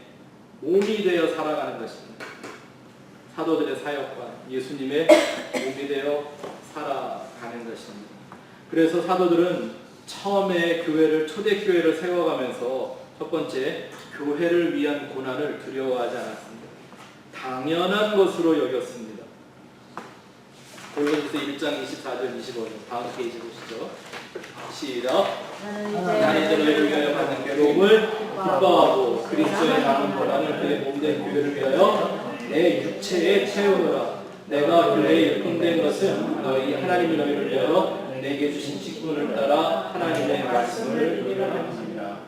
몸이 되어 살아가는 것입니다. 사도들의 사역과 예수님의 몸이 되어 살아가는 것입니다. 그래서 사도들은 처음에 교회를 초대교회를 세워가면서 첫 번째, 교회를 위한 고난을 두려워하지 않았습니다. 당연한 것으로 여겼습니다. 골로새서 1장 24절 25절 다음 페이지 보시죠. 시작. 나는 이제 너희를 위하여 받는 괴로움을 기뻐하고 그리스도의 남은 고난을 그의 몸된 교회를 위하여 내 육체에 채우노라. 내가 교회에 일꾼된 것은 너희 하나님이 너희를 위하여 내게 주신 직분을 따라 하나님의 말씀을 이루었습니다.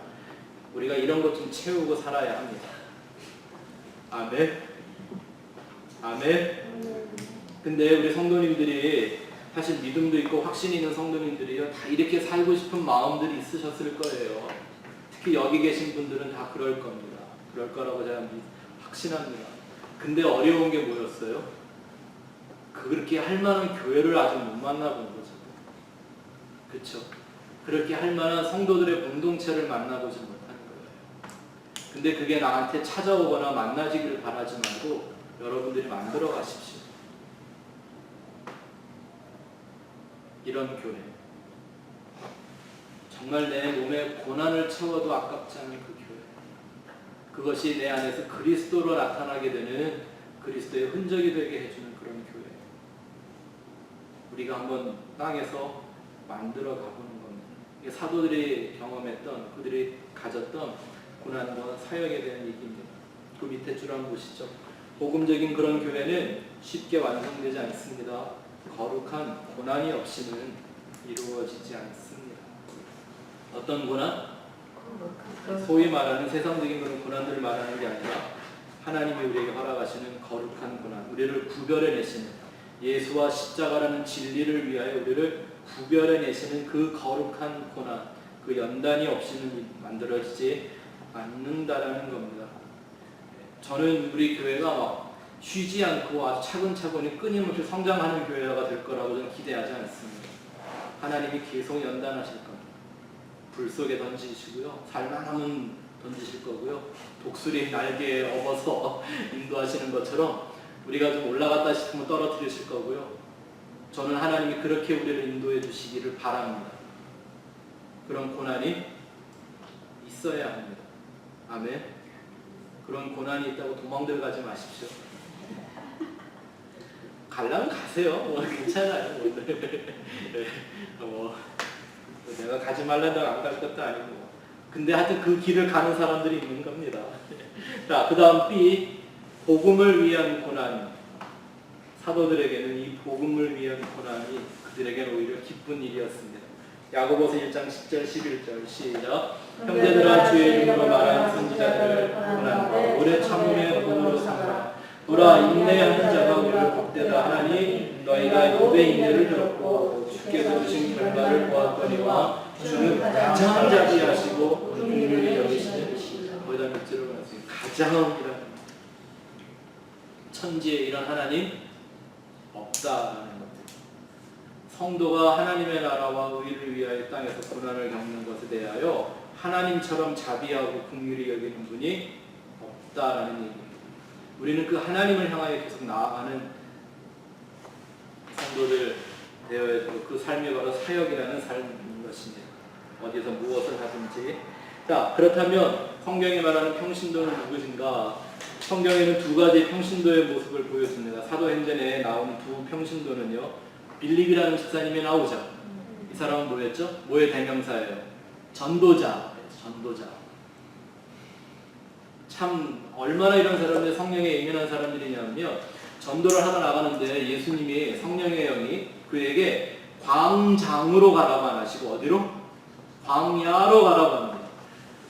우리가 이런 것 좀 채우고 살아야 합니다. 아멘. 아멘. 근데 우리 성도님들이 사실 믿음도 있고 확신이 있는 성도님들이요, 다 이렇게 살고 싶은 마음들이 있으셨을 거예요. 특히 여기 계신 분들은 다 그럴 겁니다. 그럴 거라고 제가 확신합니다. 근데 어려운 게 뭐였어요? 그렇게 할 만한 교회를 아직 못 만나본 거죠. 그렇죠? 그렇게 할 만한 성도들의 공동체를 만나보지 못하는 거예요. 근데 그게 나한테 찾아오거나 만나지기를 바라지 말고 여러분들이 만들어 가십시오. 이런 교회. 정말 내 몸에 고난을 채워도 아깝지 않은 그 교회. 그것이 내 안에서 그리스도로 나타나게 되는 그리스도의 흔적이 되게 해주는 그런 교회. 우리가 한번 땅에서 만들어 가보는 겁니다. 이게 사도들이 경험했던, 그들이 가졌던 고난과 사역에 대한 얘기입니다. 그 밑에 줄 한번 보시죠. 복음적인 그런 교회는 쉽게 완성되지 않습니다. 거룩한 고난이 없이는 이루어지지 않습니다. 어떤 고난? 소위 말하는 세상적인 그런 고난들을 말하는 게 아니라 하나님이 우리에게 허락하시는 거룩한 고난, 우리를 구별해내시는, 예수와 십자가라는 진리를 위하여 우리를 구별해내시는 그 거룩한 고난, 그 연단이 없이는 만들어지지 않는다라는 겁니다. 저는 우리 교회가 막 쉬지 않고 아주 차근차근히 끊임없이 성장하는 교회가 될 거라고 저는 기대하지 않습니다. 하나님이 계속 연단하실 겁니다. 불 속에 던지시고요, 살만하면 던지실 거고요, 독수리 날개에 업어서 인도하시는 것처럼 우리가 좀 올라갔다 싶으면 떨어뜨리실 거고요. 저는 하나님이 그렇게 우리를 인도해 주시기를 바랍니다. 그런 고난이 있어야 합니다. 아멘. 그런 고난이 있다고 도망들 가지 마십시오. 가려면 가세요. 괜찮아요. 내가 가지 말란다고 안 갈 것도 아니고. 근데 하여튼 그 길을 가는 사람들이 있는 겁니다. 자, 그 다음 B, 복음을 위한 고난. 사도들에게는 이 복음을 위한 고난이 그들에게는 오히려 기쁜 일이었습니다. 야고보서 1장 10절 11절 시작. 형제들아, 주의 이름으로 말하는 선지자들을 고난과 오래 참음의 본으로 삼으라. 보라, 인내하는 자가 우리를 복되다 하나니 너희가 욥의 인내를 들었고 주께서 주신 결과를 보았거니와 주는 가장 자비하시고 긍휼히 여기시는, 거기다 밑줄을 그었습니다. 가장이라는 천지에 이런 하나님 없다라는 것. 성도가 하나님의 나라와 의를 위하여 땅에서 고난을 겪는 것에 대하여 하나님처럼 자비하고 긍휼히 여기는 분이 없다라는 얘기입니다. 우리는 그 하나님을 향하여 계속 나아가는 성도들 되어야 되고, 그 삶이 바로 사역이라는 삶인 것입니다. 어디서 무엇을 하든지. 자, 그렇다면 성경이 말하는 평신도는 누구신가? 성경에는 두 가지 평신도의 모습을 보여줍니다. 사도행전 내에 나오는 두 평신도는요, 빌립이라는 집사님이 나오죠. 이 사람은 뭐였죠? 뭐의 대명사예요? 전도자. 전도자. 참 얼마나 이런 사람들, 성령에 예민한 사람들이냐면요, 전도를 하다 나가는데 예수님이, 성령의 영이 그에게 광장으로 가라고 안 하시고 어디로? 광야로 가라고 합니다.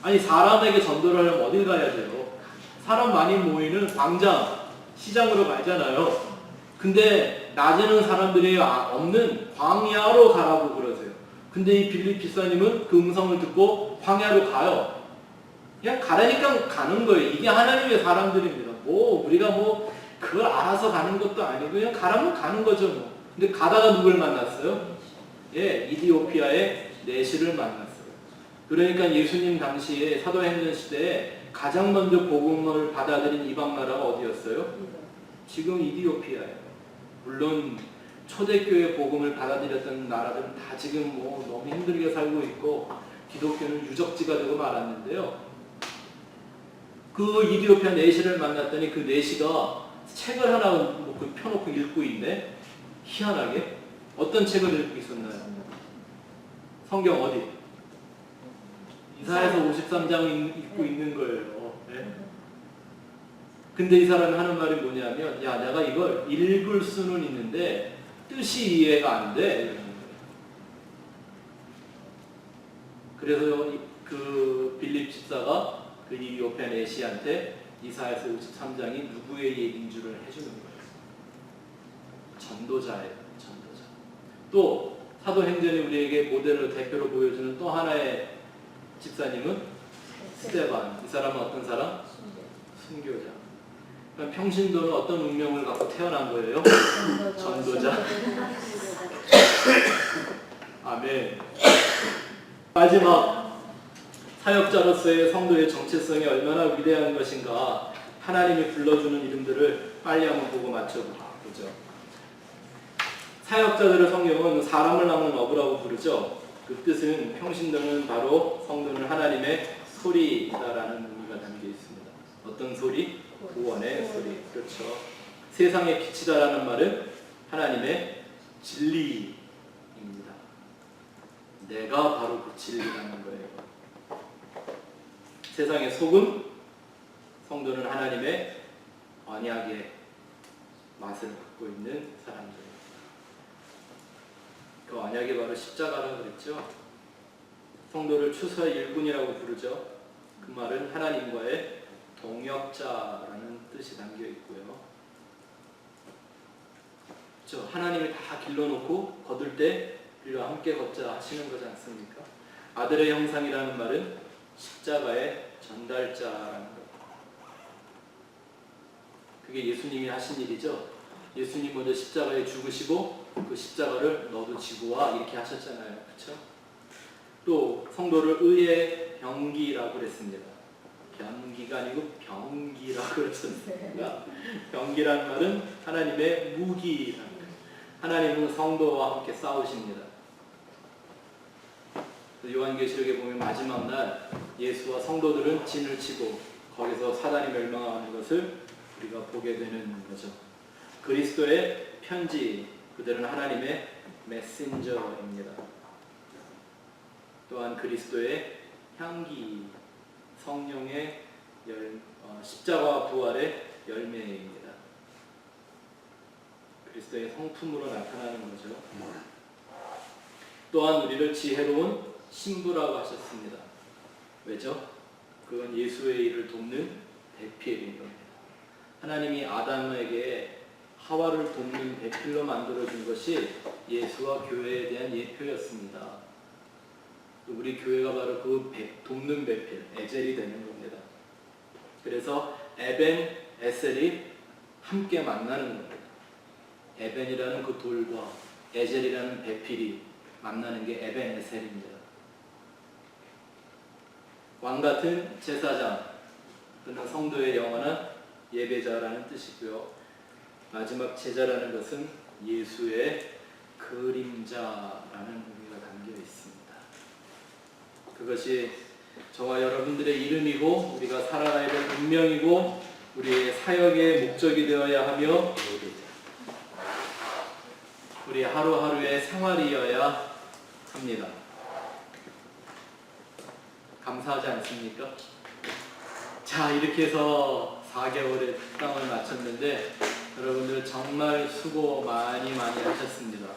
아니, 사람에게 전도를 하려면 어딜 가야 돼요? 사람 많이 모이는 광장, 시장으로 가잖아요. 근데 낮에는 사람들이 없는 광야로 가라고 그러세요. 근데 이 빌립 집사님은 그 음성을 듣고 광야로 가요. 그냥 가라니까 가는 거예요. 이게 하나님의 사람들입니다. 뭐 우리가 뭐 그걸 알아서 가는 것도 아니고 그냥 가라면 가는 거죠. 뭐. 근데 가다가 누굴 만났어요? 예, 이디오피아의 내시를 만났어요. 그러니까 예수님 당시에 사도행전 시대에 가장 먼저 복음을 받아들인 이방 나라가 어디였어요? 지금 이디오피아예요. 물론 초대교회 복음을 받아들였던 나라들은 다 지금 뭐 너무 힘들게 살고 있고 기독교는 유적지가 되고 말았는데요. 그 이디오피아 내시를 만났더니 그 내시가 책을 하나 뭐 펴놓고 읽고 있네. 희한하게 어떤 책을 읽고 있었나요? 성경 어디? 이사야서 53장 읽고 있는 거예요. 네? 근데 이 사람이 하는 말이 뭐냐면, 야, 내가 이걸 읽을 수는 있는데 뜻이 이해가 안 돼. 그래서 그 빌립 집사가 그 이디오피아 내시한테 이사야서 53장이 누구의 얘기인 줄을 해주는 거예요. 전도자예요. 전도자. 또 사도행전이 우리에게 모델로 대표로 보여주는 또 하나의 집사님은 스데반. 이 사람은 어떤 사람? 순교자. 그럼 평신도는 어떤 운명을 갖고 태어난 거예요? 전도자. 아멘. 마지막 사역자로서의 성도의 정체성이 얼마나 위대한 것인가. 하나님이 불러주는 이름들을 빨리 한번 보고 맞춰보죠. 사역자들의 성경은 사람을 낳는 어부라고 부르죠. 그 뜻은 평신도는 바로 성도는 하나님의 소리이다라는 의미가 담겨 있습니다. 어떤 소리? 구원의 소리. 그렇죠. 세상의 빛이다라는 말은 하나님의 진리입니다. 내가 바로 그 진리라는 거예요. 세상의 소금, 성도는 하나님의 언약의 맛을 갖고 있는 사람들. 그 언약이 바로 십자가라고 그랬죠. 성도를 추수의 일꾼이라고 부르죠. 그 말은 하나님과의 동역자라는 뜻이 담겨 있고요. 그렇죠. 하나님이 다 길러놓고 거둘 때 우리가 함께 걷자 하시는 거지 않습니까? 아들의 형상이라는 말은 십자가의 전달자라는 것. 그게 예수님이 하신 일이죠. 예수님 먼저 십자가에 죽으시고 그 십자가를 너도 지고 와 이렇게 하셨잖아요. 그렇죠? 또 성도를 의의 병기라고 그랬습니다. 병기가 아니고 병기라고 그랬습니다. 병기라는 말은 하나님의 무기라는 거예요. 하나님은 성도와 함께 싸우십니다. 요한계시록에 보면 마지막 날 예수와 성도들은 진을 치고 거기서 사단이 멸망하는 것을 우리가 보게 되는 거죠. 그리스도의 편지, 그들은 하나님의 메신저입니다. 또한 그리스도의 향기, 성령의 십자가와 부활의 열매입니다. 그리스도의 성품으로 나타나는 거죠. 또한 우리를 지혜로운 신부라고 하셨습니다. 왜죠? 그건 예수의 일을 돕는 대필인 겁니다. 하나님이 아담에게 하와를 돕는 배필로 만들어준 것이 예수와 교회에 대한 예표였습니다. 우리 교회가 바로 그 돕는 배필, 에젤이 되는 겁니다. 그래서 에벤, 에셀이 함께 만나는 겁니다. 에벤이라는 그 돌과 에젤이라는 배필이 만나는 게 에벤, 에셀입니다. 왕같은 제사장, 또는 성도의 영원한 예배자라는 뜻이고요. 마지막 제자라는 것은 예수의 그림자라는 의미가 담겨 있습니다. 그것이 저와 여러분들의 이름이고 우리가 살아가야 될 운명이고 우리의 사역의 목적이 되어야 하며 우리 하루하루의 생활이어야 합니다. 감사하지 않습니까? 자, 이렇게 해서 4개월의 특강을 마쳤는데 여러분들 정말 수고 많이 하셨습니다.